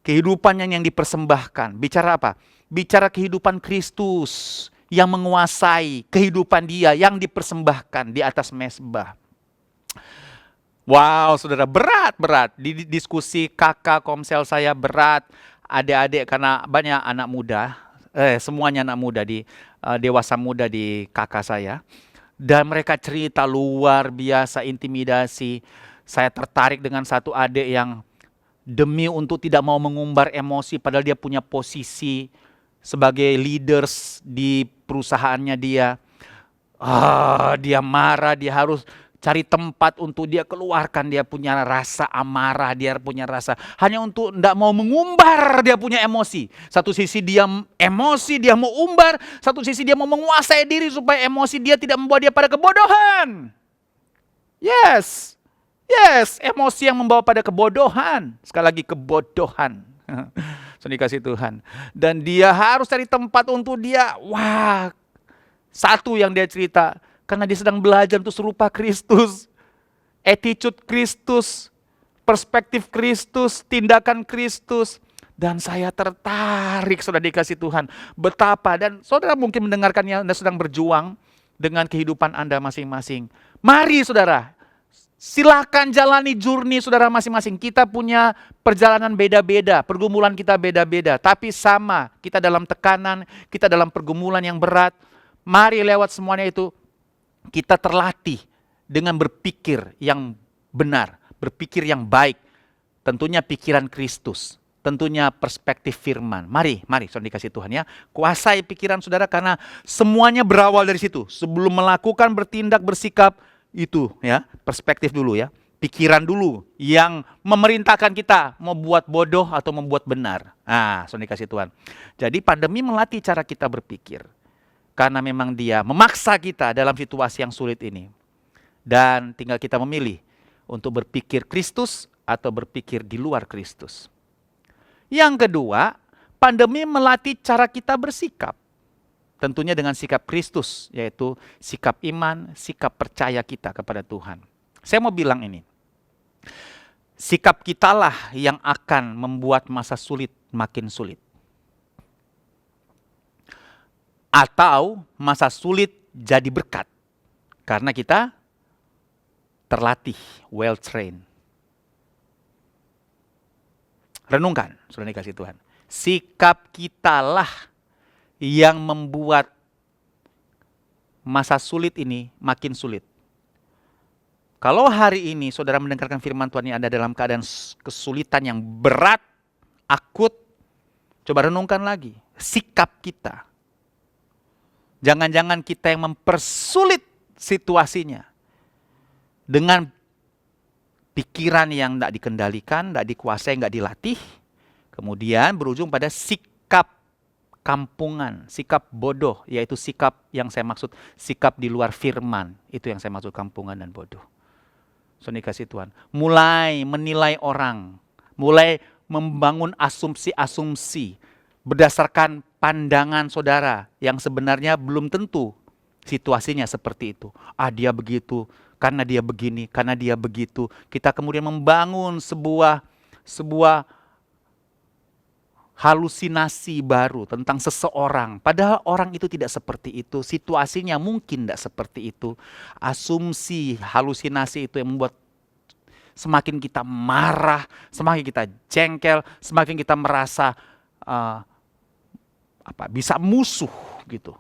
Kehidupannya yang dipersembahkan. Bicara apa? Bicara kehidupan Kristus yang menguasai kehidupan dia yang dipersembahkan di atas mezbah. Wow, saudara, berat. Di diskusi kakak komsel saya berat, adik-adik karena banyak anak muda, semuanya anak muda di dewasa muda di kakak saya. Dan mereka cerita luar biasa intimidasi. Saya tertarik dengan satu adik yang demi untuk tidak mau mengumbar emosi padahal dia punya posisi sebagai leaders di perusahaannya dia. Dia marah, dia harus cari tempat untuk dia keluarkan, dia punya rasa amarah, dia punya rasa hanya untuk tidak mau mengumbar dia punya emosi. Satu sisi dia emosi, dia mau umbar, satu sisi dia mau menguasai diri supaya emosi dia tidak membawa dia pada kebodohan. Yes, emosi yang membawa pada kebodohan. Sekali lagi kebodohan. Sudah dikasih Tuhan. Dan dia harus cari tempat untuk dia. Satu yang dia cerita, karena dia sedang belajar untuk serupa Kristus. Attitude Kristus, perspektif Kristus, tindakan Kristus. Dan saya tertarik, sudah dikasih Tuhan. Betapa, dan saudara mungkin mendengarkannya, Anda sedang berjuang dengan kehidupan Anda masing-masing. Mari saudara, silakan jalani journey saudara masing-masing. Kita punya perjalanan beda-beda, pergumulan kita beda-beda. Tapi sama, kita dalam tekanan, kita dalam pergumulan yang berat. Mari lewat semuanya itu, kita terlatih dengan berpikir yang benar, berpikir yang baik. Tentunya pikiran Kristus, tentunya perspektif firman. Mari saudara dikasih Tuhan ya. Kuasai pikiran saudara karena semuanya berawal dari situ. Sebelum melakukan, bertindak, bersikap, itu ya, perspektif dulu ya. Pikiran dulu yang memerintahkan kita mau buat bodoh atau membuat benar. Saudara dikasih Tuhan. Jadi pandemi melatih cara kita berpikir. Karena memang dia memaksa kita dalam situasi yang sulit ini. Dan tinggal kita memilih untuk berpikir Kristus atau berpikir di luar Kristus. Yang kedua, pandemi melatih cara kita bersikap. Tentunya dengan sikap Kristus, yaitu sikap iman, sikap percaya kita kepada Tuhan. Saya mau bilang ini, sikap kitalah yang akan membuat masa sulit makin sulit. Atau masa sulit jadi berkat. Karena kita terlatih, well trained. Renungkan, sudah dikasih Tuhan. Sikap kitalah yang membuat masa sulit ini makin sulit. Kalau hari ini saudara mendengarkan firman Tuhan ini Anda dalam keadaan kesulitan yang berat, akut, coba renungkan lagi. Sikap kita. Jangan-jangan kita yang mempersulit situasinya dengan pikiran yang tidak dikendalikan, tidak dikuasai, nggak dilatih, kemudian berujung pada sikap kampungan, sikap bodoh, yaitu sikap yang saya maksud, sikap di luar firman. Itu yang saya maksud kampungan dan bodoh. Saudara dikasih Tuhan, mulai menilai orang, mulai membangun asumsi-asumsi berdasarkan pandangan saudara yang sebenarnya belum tentu situasinya seperti itu. Dia begitu, karena dia begini, karena dia begitu. Kita kemudian membangun sebuah halusinasi baru tentang seseorang. Padahal orang itu tidak seperti itu. Situasinya mungkin tidak seperti itu. Asumsi, halusinasi itu yang membuat semakin kita marah, semakin kita jengkel, semakin kita merasa bisa musuh gitu.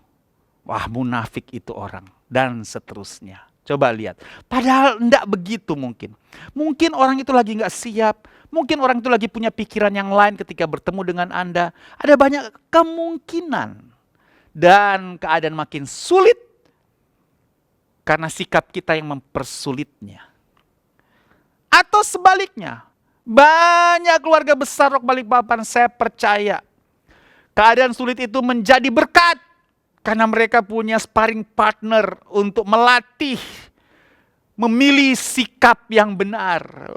Wah, munafik itu orang. Dan seterusnya. Coba lihat. Padahal enggak begitu mungkin. Mungkin orang itu lagi enggak siap. Mungkin orang itu lagi punya pikiran yang lain ketika bertemu dengan Anda. Ada banyak kemungkinan. Dan keadaan makin sulit karena sikap kita yang mempersulitnya. Atau sebaliknya. Banyak keluarga besar Rock Balikpapan, saya percaya keadaan sulit itu menjadi berkat. Karena mereka punya sparring partner untuk melatih, memilih sikap yang benar.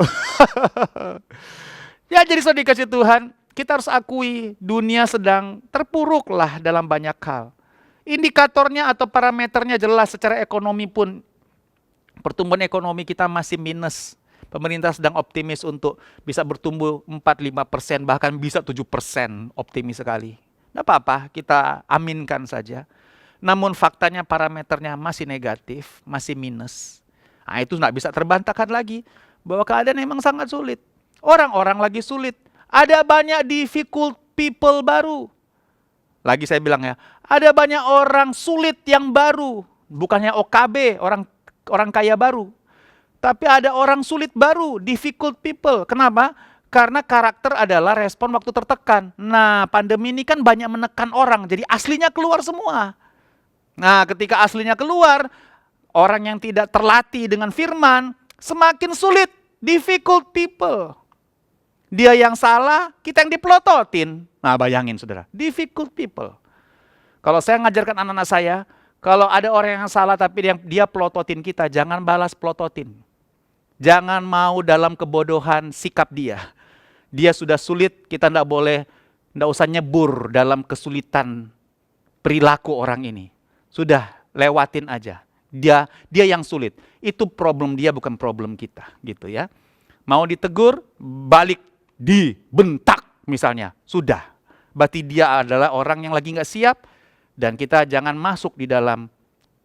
Ya, jadi saudara dikasih Tuhan, kita harus akui dunia sedang terpuruk lah dalam banyak hal. Indikatornya atau parameternya jelas, secara ekonomi pun pertumbuhan ekonomi kita masih minus. Pemerintah sedang optimis untuk bisa bertumbuh 4-5%, bahkan bisa 7%, optimis sekali. Tidak apa-apa, kita aminkan saja. Namun faktanya parameternya masih negatif, masih minus. Nah, itu tidak bisa terbantahkan lagi bahwa keadaan memang sangat sulit. Orang-orang lagi sulit. Ada banyak difficult people baru. Lagi saya bilang ya, ada banyak orang sulit yang baru. Bukannya OKB, orang kaya baru. Tapi ada orang sulit baru, difficult people. Kenapa? Karena karakter adalah respon waktu tertekan. Nah, pandemi ini kan banyak menekan orang, jadi aslinya keluar semua. Nah, ketika aslinya keluar, orang yang tidak terlatih dengan firman, semakin sulit, difficult people. Dia yang salah, kita yang dipelototin. Nah, bayangin saudara, difficult people. Kalau saya ngajarkan anak-anak saya, kalau ada orang yang salah tapi dia pelototin kita, jangan balas pelototin. Jangan mau dalam kebodohan sikap dia. Dia sudah sulit, kita tidak usah nyebur dalam kesulitan perilaku orang ini. Sudah, lewatin aja. Dia yang sulit. Itu problem dia, bukan problem kita, gitu ya. Mau ditegur, balik dibentak misalnya. Sudah. Berarti dia adalah orang yang lagi nggak siap, dan kita jangan masuk di dalam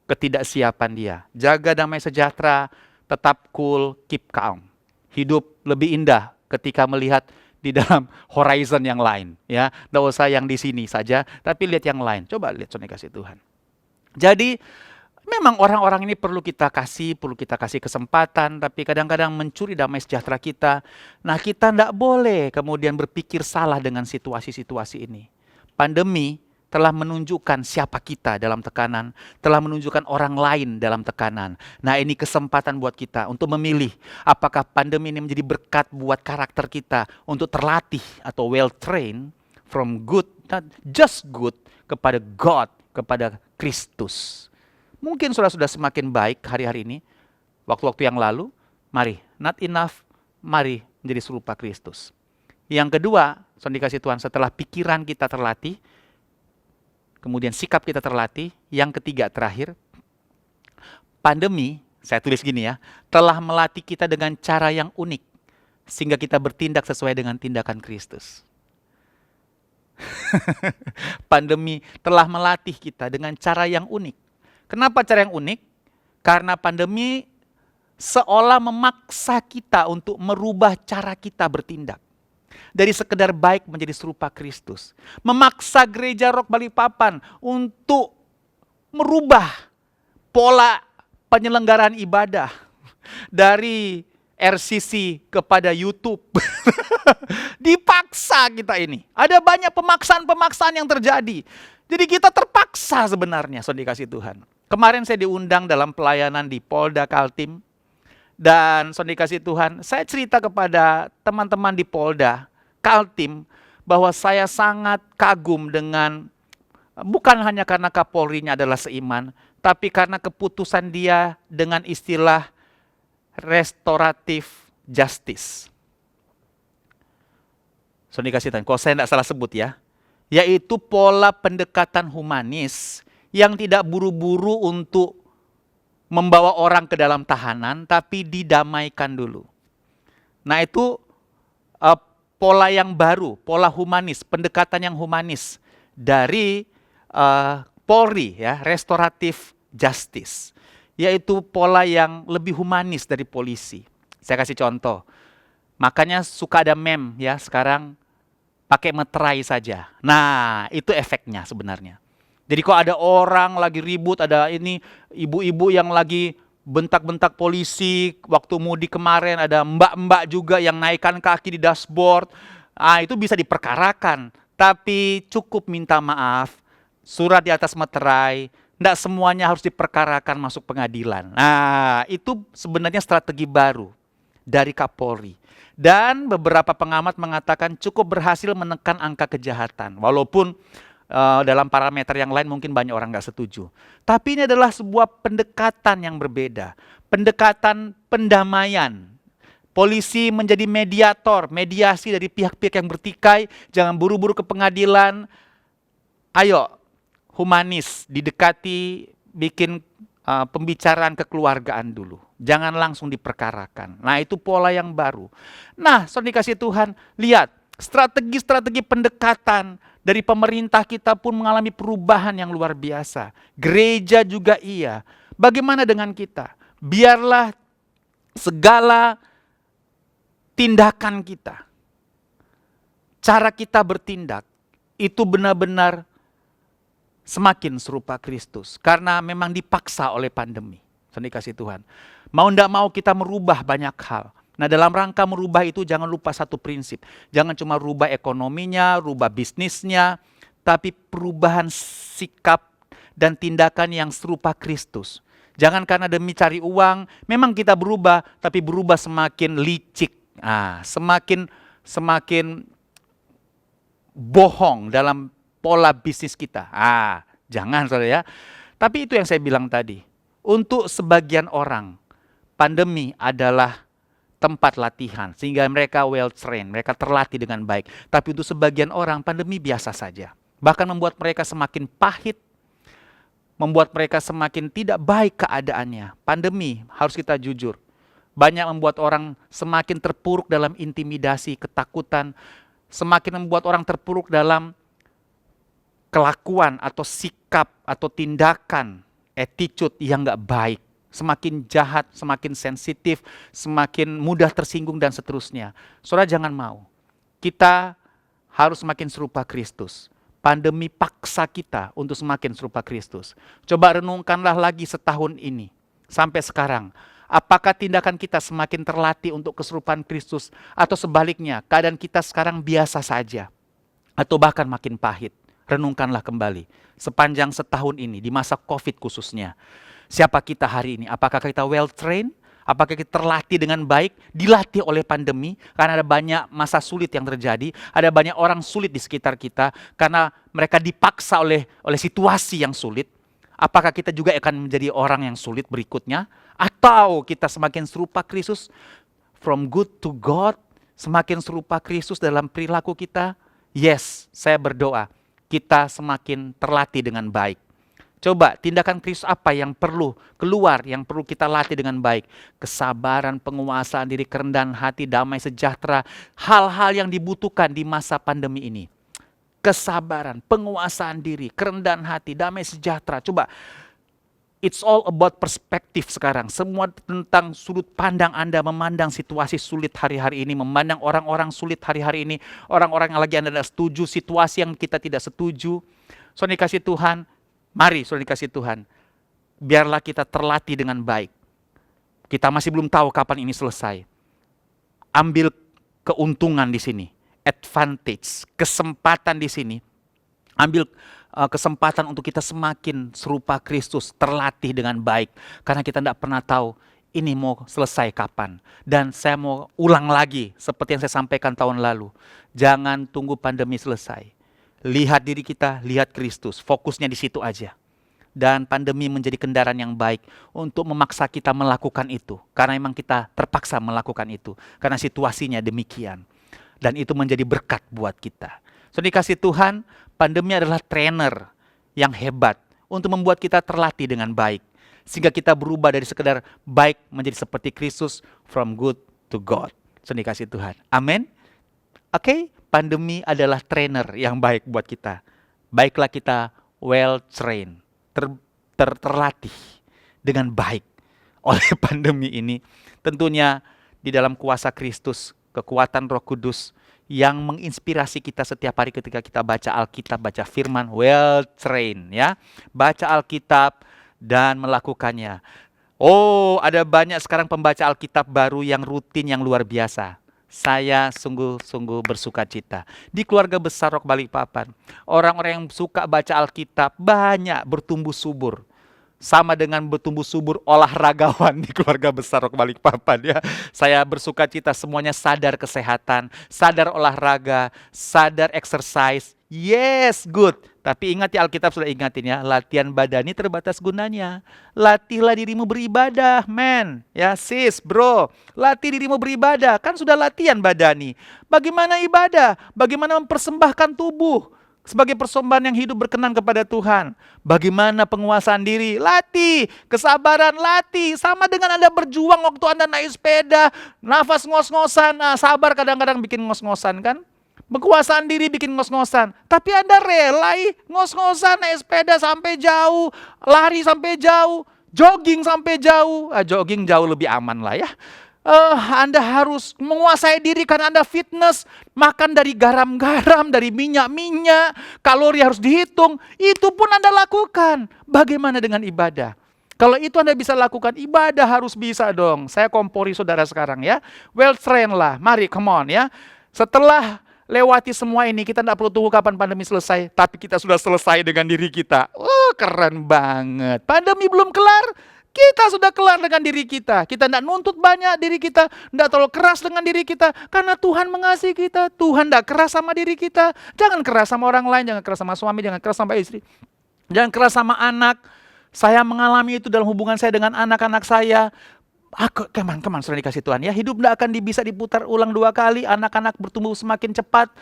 ketidaksiapan dia. Jaga damai sejahtera, tetap cool, keep calm. Hidup lebih indah ketika melihat di dalam horizon yang lain, ya. Tidak usah yang di sini saja, tapi lihat yang lain. Coba lihat, saudara kasih Tuhan. Jadi memang orang-orang ini perlu kita kasih kesempatan, tapi kadang-kadang mencuri damai sejahtera kita. Nah, kita tidak boleh kemudian berpikir salah dengan situasi-situasi ini. Pandemi telah menunjukkan siapa kita dalam tekanan, telah menunjukkan orang lain dalam tekanan. Nah, ini kesempatan buat kita untuk memilih apakah pandemi ini menjadi berkat buat karakter kita untuk terlatih atau well trained from good, not just good, kepada God, kepada Kristus. Mungkin sudah semakin baik hari-hari ini, waktu-waktu yang lalu, mari, not enough, mari menjadi serupa Kristus. Yang kedua, saudara dikasih Tuhan, setelah pikiran kita terlatih, kemudian sikap kita terlatih. Yang ketiga terakhir, pandemi, saya tulis gini ya, telah melatih kita dengan cara yang unik, sehingga kita bertindak sesuai dengan tindakan Kristus. Pandemi telah melatih kita dengan cara yang unik. Kenapa cara yang unik? Karena pandemi seolah memaksa kita untuk merubah cara kita bertindak. Dari sekedar baik menjadi serupa Kristus. Memaksa gereja Rock Balikpapan untuk merubah pola penyelenggaraan ibadah. Dari RCC kepada YouTube. Dipaksa kita ini. Ada banyak pemaksaan-pemaksaan yang terjadi. Jadi kita terpaksa sebenarnya, saudara dikasih Tuhan. Kemarin saya diundang dalam pelayanan di Polda Kaltim. Dan saudara dikasih Tuhan, saya cerita kepada teman-teman di Polda, Kaltim, bahwa saya sangat kagum dengan, bukan hanya karena Kapolrinya adalah seiman, tapi karena keputusan dia dengan istilah restoratif justice. Saudara dikasih Tuhan, kalau saya tidak salah sebut ya, yaitu pola pendekatan humanis yang tidak buru-buru untuk membawa orang ke dalam tahanan, tapi didamaikan dulu. Nah itu pola yang baru, pola humanis, pendekatan yang humanis dari Polri, ya, restoratif justice, yaitu pola yang lebih humanis dari polisi. Saya kasih contoh, makanya suka ada meme ya sekarang, pakai meterai saja. Nah itu efeknya sebenarnya. Jadi kalau ada orang lagi ribut, ada ini ibu-ibu yang lagi bentak-bentak polisi, waktu mudik kemarin ada mbak-mbak juga yang naikkan kaki di dashboard, itu bisa diperkarakan. Tapi cukup minta maaf, surat di atas meterai, tidak semuanya harus diperkarakan masuk pengadilan. Nah itu sebenarnya strategi baru dari Kapolri. Dan beberapa pengamat mengatakan cukup berhasil menekan angka kejahatan. Walaupun dalam parameter yang lain mungkin banyak orang nggak setuju. Tapi ini adalah sebuah pendekatan yang berbeda. Pendekatan pendamaian. Polisi menjadi mediator, mediasi dari pihak-pihak yang bertikai. Jangan buru-buru ke pengadilan. Ayo, humanis, didekati, bikin pembicaraan kekeluargaan dulu. Jangan langsung diperkarakan. Nah itu pola yang baru. Nah saudara dikasih Tuhan, lihat strategi-strategi pendekatan dari pemerintah kita pun mengalami perubahan yang luar biasa. Gereja juga iya. Bagaimana dengan kita? Biarlah segala tindakan kita, cara kita bertindak, itu benar-benar semakin serupa Kristus. Karena memang dipaksa oleh pandemi. Saudara dikasih Tuhan. Mau tidak mau kita merubah banyak hal. Nah dalam rangka merubah itu jangan lupa satu prinsip. Jangan cuma rubah ekonominya, rubah bisnisnya, tapi perubahan sikap dan tindakan yang serupa Kristus. Jangan karena demi cari uang, memang kita berubah, tapi berubah semakin licik. Semakin bohong dalam pola bisnis kita. Jangan saudara ya. Tapi itu yang saya bilang tadi. Untuk sebagian orang, pandemi adalah tempat latihan, sehingga mereka well trained, mereka terlatih dengan baik. Tapi untuk sebagian orang, pandemi biasa saja. Bahkan membuat mereka semakin pahit, membuat mereka semakin tidak baik keadaannya. Pandemi, harus kita jujur, banyak membuat orang semakin terpuruk dalam intimidasi, ketakutan, semakin membuat orang terpuruk dalam kelakuan atau sikap atau tindakan, attitude yang gak baik. Semakin jahat, semakin sensitif, semakin mudah tersinggung dan seterusnya. Saudara jangan mau. Kita harus semakin serupa Kristus. Pandemi paksa kita untuk semakin serupa Kristus. Coba renungkanlah lagi setahun ini, sampai sekarang. Apakah tindakan kita semakin terlatih untuk keserupaan Kristus? Atau sebaliknya, keadaan kita sekarang biasa saja. Atau bahkan makin pahit. Renungkanlah kembali. Sepanjang setahun ini, di masa COVID khususnya. Siapa kita hari ini? Apakah kita well trained? Apakah kita terlatih dengan baik? Dilatih oleh pandemi karena ada banyak masa sulit yang terjadi, ada banyak orang sulit di sekitar kita karena mereka dipaksa oleh situasi yang sulit. Apakah kita juga akan menjadi orang yang sulit berikutnya? Atau kita semakin serupa Kristus, from good to God, semakin serupa Kristus dalam perilaku kita? Yes, saya berdoa kita semakin terlatih dengan baik. Coba tindakan Kristus apa yang perlu keluar, yang perlu kita latih dengan baik. Kesabaran, penguasaan diri, kerendahan hati, damai sejahtera. Hal-hal yang dibutuhkan di masa pandemi ini. Kesabaran, penguasaan diri, kerendahan hati, damai sejahtera. Coba, it's all about perspektif sekarang. Semua tentang sudut pandang Anda memandang situasi sulit hari-hari ini. Memandang orang-orang sulit hari-hari ini. Orang-orang yang lagi Anda tidak setuju, situasi yang kita tidak setuju. Saudara dikasih Tuhan, mari saudara dikasih Tuhan, biarlah kita terlatih dengan baik. Kita masih belum tahu kapan ini selesai. Ambil keuntungan di sini, advantage, kesempatan di sini. Ambil kesempatan untuk kita semakin serupa Kristus, terlatih dengan baik. Karena kita tidak pernah tahu ini mau selesai kapan. Dan saya mau ulang lagi seperti yang saya sampaikan tahun lalu. Jangan tunggu pandemi selesai. Lihat diri kita, lihat Kristus. Fokusnya di situ aja. Dan pandemi menjadi kendaraan yang baik untuk memaksa kita melakukan itu. Karena memang kita terpaksa melakukan itu. Karena situasinya demikian. Dan itu menjadi berkat buat kita. So dikasih Tuhan, pandemi adalah trainer yang hebat untuk membuat kita terlatih dengan baik. Sehingga kita berubah dari sekedar baik menjadi seperti Kristus, from good to God. So dikasih Tuhan. Amin. Oke, pandemi adalah trainer yang baik buat kita. Baiklah kita well trained, terlatih dengan baik oleh pandemi ini. Tentunya di dalam kuasa Kristus, kekuatan Roh Kudus yang menginspirasi kita setiap hari ketika kita baca Alkitab, baca firman, well trained ya. Baca Alkitab dan melakukannya. Oh, ada banyak sekarang pembaca Alkitab baru yang rutin, yang luar biasa. Saya sungguh-sungguh bersuka cita. Di keluarga besar Rock Balikpapan, orang-orang yang suka baca Alkitab banyak bertumbuh subur. Sama dengan bertumbuh subur olahragawan di keluarga besar Rock Balikpapan ya. Saya bersuka cita semuanya sadar kesehatan, sadar olahraga, sadar exercise. Yes, good. Tapi ingat ya, Alkitab sudah ingatin ya, latihan badani terbatas gunanya. Latihlah dirimu beribadah, men. Ya, sis, bro. Latih dirimu beribadah. Kan sudah latihan badani. Bagaimana ibadah? Bagaimana mempersembahkan tubuh sebagai persembahan yang hidup berkenan kepada Tuhan. Bagaimana penguasaan diri? Latih. Kesabaran, latih. Sama dengan Anda berjuang waktu Anda naik sepeda, nafas ngos-ngosan. Nah, sabar kadang-kadang bikin ngos-ngosan kan? Penguasaan diri bikin ngos-ngosan. Tapi Anda relai ngos-ngosan, naik sepeda sampai jauh, lari sampai jauh, jogging sampai jauh. Jogging jauh lebih aman lah ya. Anda harus menguasai diri karena Anda fitness. Makan dari garam-garam, dari minyak-minyak, kalori harus dihitung. Itu pun Anda lakukan. Bagaimana dengan ibadah? Kalau itu Anda bisa lakukan, ibadah harus bisa dong. Saya kompori saudara sekarang ya. Well trained lah, mari come on ya. Setelah lewati semua ini, kita tidak perlu tunggu kapan pandemi selesai. Tapi kita sudah selesai dengan diri kita. Keren banget. Pandemi belum kelar, kita sudah kelar dengan diri kita. Kita tidak nuntut banyak diri kita. Tidak terlalu keras dengan diri kita. Karena Tuhan mengasihi kita. Tuhan tidak keras sama diri kita. Jangan keras sama orang lain. Jangan keras sama suami. Jangan keras sama istri. Jangan keras sama anak. Saya mengalami itu dalam hubungan saya dengan anak-anak saya. Keman, sudah dikasih Tuhan ya. Hidup tidak akan bisa diputar ulang 2 kali. Anak-anak bertumbuh semakin cepat.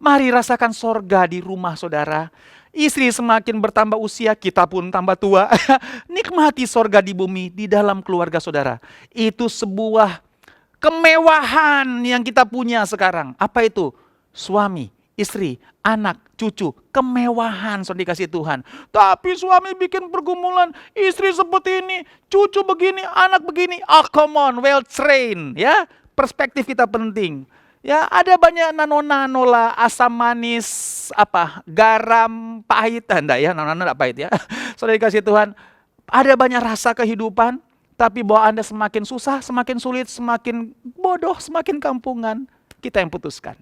Mari rasakan sorga di rumah saudara. Istri semakin bertambah usia, kita pun tambah tua. Nikmati sorga di bumi, di dalam keluarga saudara. Itu sebuah kemewahan yang kita punya sekarang. Apa itu? Suami, istri, anak, cucu, kemewahan sudah dikasih Tuhan. Tapi suami bikin pergumulan, istri seperti ini, cucu begini, anak begini. Come on, well trained ya. Perspektif kita penting. Ya, ada banyak nano-nano lah, asam manis, garam, pahit, enggak ya, nano-nano enggak pahit ya. Sudah dikasih Tuhan. Ada banyak rasa kehidupan, tapi bahwa Anda semakin susah, semakin sulit, semakin bodoh, semakin kampungan, kita yang putuskan.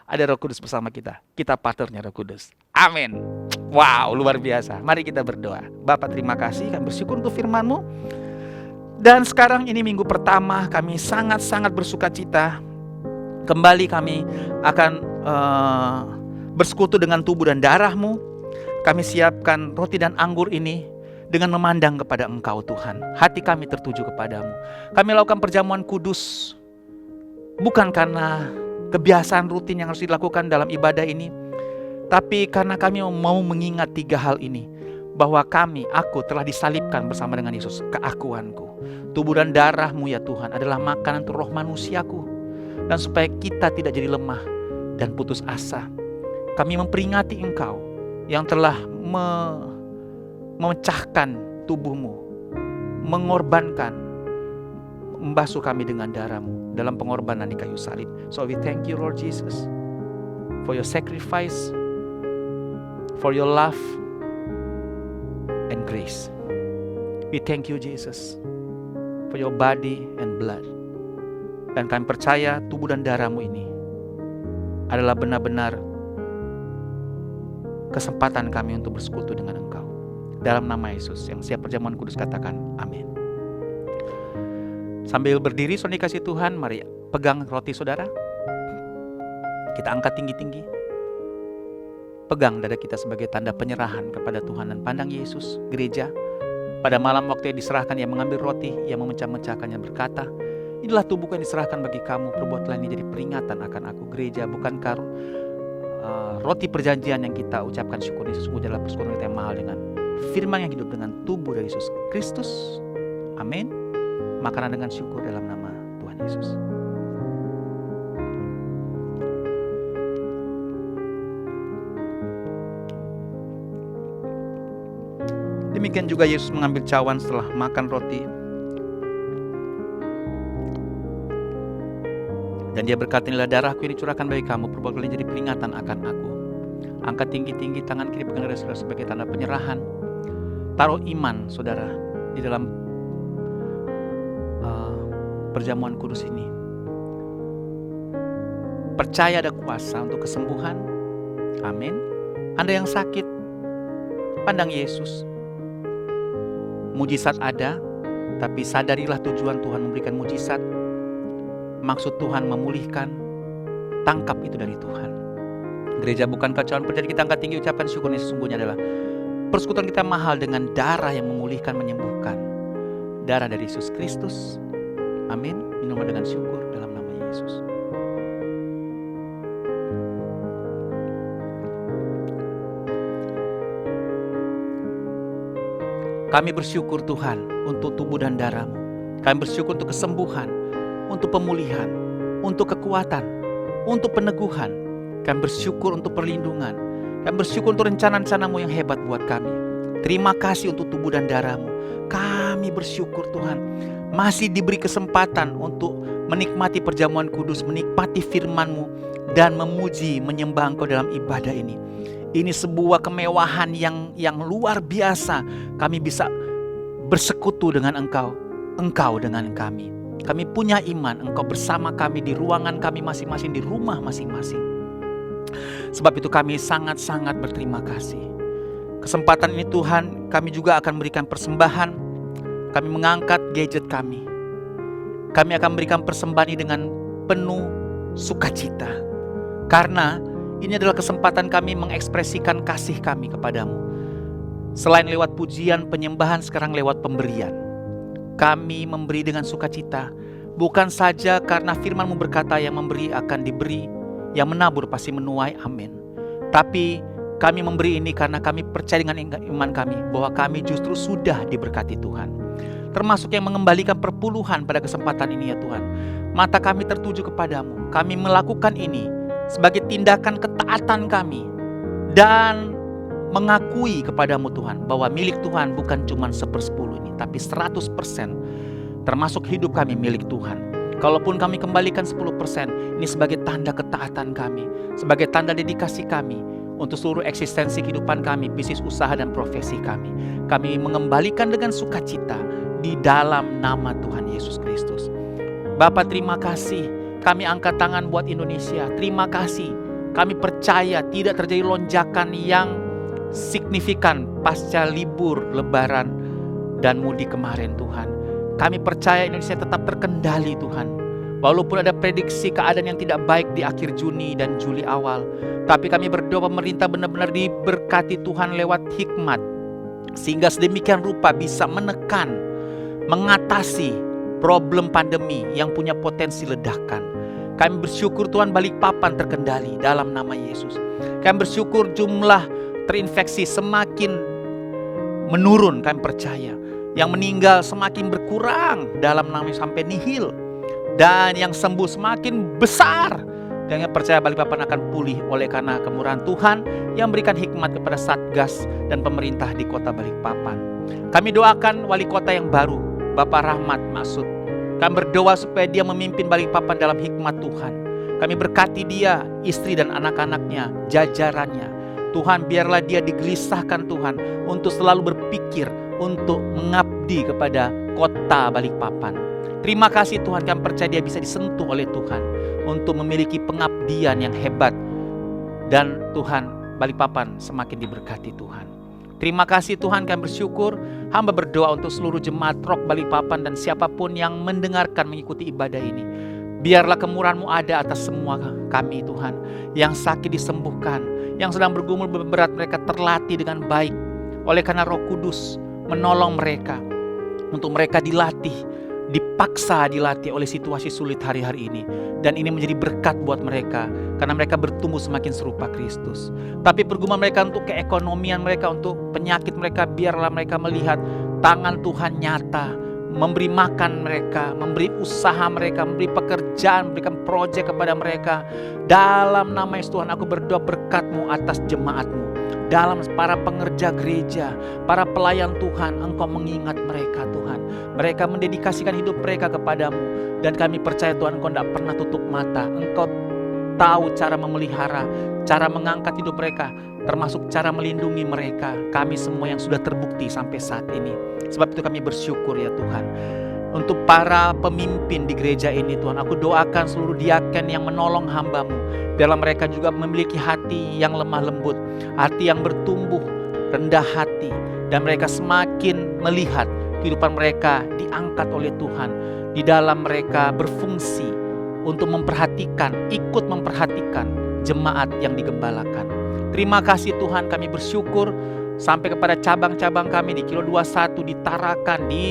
Ada Roh Kudus bersama kita. Kita partnernya Roh Kudus. Amin. Wow, luar biasa. Mari kita berdoa. Bapak terima kasih, kami bersyukur untuk firman-Mu. Dan sekarang ini minggu pertama, kami sangat-sangat bersuka cita. Kembali kami akan bersekutu dengan tubuh dan darah-Mu. Kami siapkan roti dan anggur ini dengan memandang kepada Engkau Tuhan. Hati kami tertuju kepadamu. Kami lakukan perjamuan kudus. Bukan karena kebiasaan rutin yang harus dilakukan dalam ibadah ini. Tapi karena kami mau mengingat 3 hal ini. Bahwa aku telah disalibkan bersama dengan Yesus. Keakuanku. Tubuh dan darah-Mu ya Tuhan adalah makanan untuk roh manusiaku. Dan supaya kita tidak jadi lemah dan putus asa. Kami memperingati Engkau yang telah memecahkan tubuh-Mu. Mengorbankan. Membasuh kami dengan darah-Mu dalam pengorbanan di kayu salib. So we thank you Lord Jesus. For your sacrifice. For your love. And grace. We thank you Jesus. For your body and blood. Dan kami percaya tubuh dan darah-Mu ini adalah benar-benar kesempatan kami untuk bersekutu dengan Engkau. Dalam nama Yesus yang siap perjamuan kudus katakan amin. Sambil berdiri, saudara dikasih Tuhan, mari pegang roti saudara. Kita angkat tinggi-tinggi. Pegang dada kita sebagai tanda penyerahan kepada Tuhan dan pandang Yesus. Gereja, pada malam waktu yang diserahkan, ia mengambil roti, ia memecah-mecahkannya berkata, inilah tubuhku yang diserahkan bagi kamu, perbuatlah ini jadi peringatan akan aku. Gereja, bukankah roti perjanjian yang kita ucapkan syukur ini sesungguhnya adalah persekutuan kita yang mahal dengan firman yang hidup dengan tubuh dari Yesus Kristus. Amin. Makanan dengan syukur dalam nama Tuhan Yesus. Demikian juga Yesus mengambil cawan setelah makan roti. Dan dia berkata, inilah darahku yang dicurahkan bagi kamu, perbuatlah ini jadi peringatan akan aku. Angkat tinggi-tinggi tangan kiri pegang dada saudara sebagai tanda penyerahan. Taruh iman saudara di dalam perjamuan kudus ini. Percaya ada kuasa untuk kesembuhan. Amin. Anda yang sakit, pandang Yesus. Mujizat ada, tapi sadarilah tujuan Tuhan memberikan mujizat. Maksud Tuhan memulihkan, tangkap itu dari Tuhan. Gereja, bukankah cawan perjanjian kita angkat tinggi ucapkan syukur ini sesungguhnya adalah persekutuan kita mahal dengan darah yang memulihkan, menyembuhkan. Darah dari Yesus Kristus. Amin. Minumlah dengan syukur dalam nama Yesus. Kami bersyukur Tuhan untuk tubuh dan darah-Mu. Kami bersyukur untuk kesembuhan, untuk pemulihan, untuk kekuatan, untuk peneguhan. Kami bersyukur untuk perlindungan. Kami bersyukur untuk rencana-rencana-Mu yang hebat buat kami. Terima kasih untuk tubuh dan darah-Mu. Kami bersyukur Tuhan masih diberi kesempatan untuk menikmati perjamuan kudus, menikmati firman-Mu, dan memuji, menyembah Engkau dalam ibadah ini. Ini sebuah kemewahan yang luar biasa. Kami bisa bersekutu dengan Engkau, Engkau dengan kami. Kami punya iman, Engkau bersama kami di ruangan kami masing-masing, di rumah masing-masing. Sebab itu kami sangat-sangat berterima kasih. Kesempatan ini Tuhan, kami juga akan memberikan persembahan. Kami mengangkat gadget kami. Kami akan memberikan persembahan ini dengan penuh sukacita. Karena ini adalah kesempatan kami mengekspresikan kasih kami kepadamu. Selain lewat pujian, penyembahan, sekarang lewat pemberian. Kami memberi dengan sukacita. Bukan saja karena firman-Mu berkata yang memberi akan diberi, yang menabur pasti menuai, amin. Tapi kami memberi ini karena kami percaya dengan iman kami bahwa kami justru sudah diberkati Tuhan. Termasuk yang mengembalikan perpuluhan pada kesempatan ini ya Tuhan. Mata kami tertuju kepadamu. Kami melakukan ini sebagai tindakan ketaatan kami. Dan mengakui kepadamu Tuhan bahwa milik Tuhan bukan cuma 1/10 ini, tapi 100%. Termasuk hidup kami milik Tuhan. Kalaupun kami kembalikan 10%, ini sebagai tanda ketaatan kami, sebagai tanda dedikasi kami untuk seluruh eksistensi kehidupan kami, bisnis usaha dan profesi kami. Kami mengembalikan dengan sukacita di dalam nama Tuhan Yesus Kristus. Bapa, terima kasih. Kami angkat tangan buat Indonesia. Terima kasih. Kami percaya tidak terjadi lonjakan yang signifikan pasca libur Lebaran dan mudik kemarin Tuhan. Kami percaya Indonesia tetap terkendali Tuhan. Walaupun ada prediksi keadaan yang tidak baik di akhir Juni dan Juli awal, tapi kami berdoa pemerintah benar-benar diberkati Tuhan lewat hikmat, sehingga sedemikian rupa bisa menekan, mengatasi problem pandemi yang punya potensi ledakan. Kami bersyukur Tuhan Balikpapan terkendali dalam nama Yesus. Kami bersyukur jumlah terinfeksi semakin menurun, kami percaya. Yang meninggal semakin berkurang dalam nama sampai nihil. Dan yang sembuh semakin besar. Dan yang percaya Balikpapan akan pulih oleh karena kemurahan Tuhan yang berikan hikmat kepada Satgas dan pemerintah di kota Balikpapan. Kami doakan wali kota yang baru, Bapak Rahmat Maksud. Kami berdoa supaya dia memimpin Balikpapan dalam hikmat Tuhan. Kami berkati dia, istri dan anak-anaknya, jajarannya. Tuhan, biarlah dia digelisahkan Tuhan untuk selalu berpikir untuk mengabdi kepada kota Balikpapan. Terima kasih Tuhan, kami percaya dia bisa disentuh oleh Tuhan untuk memiliki pengabdian yang hebat. Dan Tuhan, Balikpapan semakin diberkati Tuhan. Terima kasih Tuhan, kami bersyukur Hamba berdoa untuk seluruh jemaat Rock Balikpapan dan siapapun yang mendengarkan mengikuti ibadah ini. Biarlah kemurahan-Mu ada atas semua kami Tuhan. Yang sakit disembuhkan, yang sedang bergumul berat mereka terlatih dengan baik. Oleh karena Roh Kudus menolong mereka untuk mereka dilatih, dipaksa dilatih oleh situasi sulit hari-hari ini. Dan ini menjadi berkat buat mereka karena mereka bertumbuh semakin serupa Kristus. Tapi pergumulan mereka untuk keekonomian mereka, untuk penyakit mereka, biarlah mereka melihat tangan Tuhan nyata, memberi makan mereka, memberi usaha mereka, memberi pekerjaan, memberikan proyek kepada mereka. Dalam nama Yesus Tuhan, aku berdoa berkat-Mu atas jemaat-Mu. Dalam para pengerja gereja, para pelayan Tuhan, Engkau mengingat mereka Tuhan. Mereka mendedikasikan hidup mereka kepadamu. Dan kami percaya Tuhan, Engkau tidak pernah tutup mata. Engkau tahu cara memelihara, cara mengangkat hidup mereka, termasuk cara melindungi mereka. Kami semua yang sudah terbukti sampai saat ini. Sebab itu kami bersyukur ya Tuhan. Untuk para pemimpin di gereja ini Tuhan, aku doakan seluruh diaken yang menolong hamba-Mu. Biarlah mereka juga memiliki hati yang lemah lembut, hati yang bertumbuh, rendah hati. Dan mereka semakin melihat kehidupan mereka diangkat oleh Tuhan. Di dalam mereka berfungsi untuk memperhatikan, ikut memperhatikan jemaat yang digembalakan. Terima kasih Tuhan, kami bersyukur sampai kepada cabang-cabang kami di Kilo 21, di Tarakan, di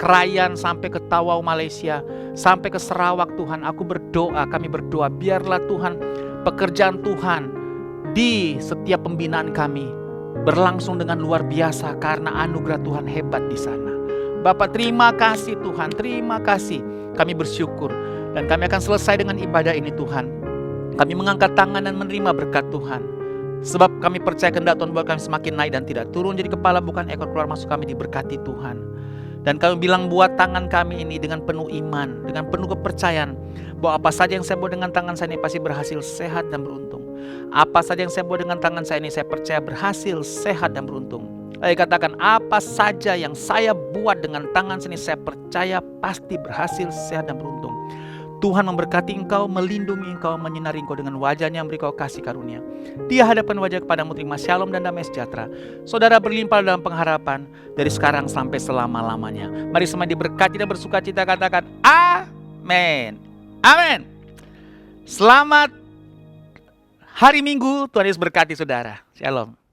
Krayan, sampai ke Tawau Malaysia, sampai ke Sarawak Tuhan. Aku berdoa, kami berdoa, biarlah Tuhan pekerjaan Tuhan di setiap pembinaan kami berlangsung dengan luar biasa karena anugerah Tuhan hebat di sana. Bapak terima kasih Tuhan, terima kasih. Kami bersyukur dan kami akan selesai dengan ibadah ini Tuhan. Kami mengangkat tangan dan menerima berkat Tuhan. Sebab kami percaya kehendak Tuhan buat kami semakin naik dan tidak turun jadi kepala bukan ekor, keluar masuk kami diberkati Tuhan. Dan kami bilang buat tangan kami ini dengan penuh iman, dengan penuh kepercayaan bahwa apa saja yang saya buat dengan tangan saya ini pasti berhasil, sehat dan beruntung. Apa saja yang saya buat dengan tangan saya ini saya percaya berhasil, sehat dan beruntung. Lalu katakan, apa saja yang saya buat dengan tangan saya ini saya percaya pasti berhasil, sehat dan beruntung. Tuhan memberkati engkau, melindungi engkau, menyinari engkau dengan wajahnya, memberi kau kasih karunia. Dia hadapkan wajah kepadamu, terima shalom dan damai sejahtera. Saudara berlimpah dalam pengharapan dari sekarang sampai selama-lamanya. Mari semua diberkati dan bersuka cita, katakan amin. Amin. Selamat hari Minggu, Tuhan Yesus berkati saudara. Shalom.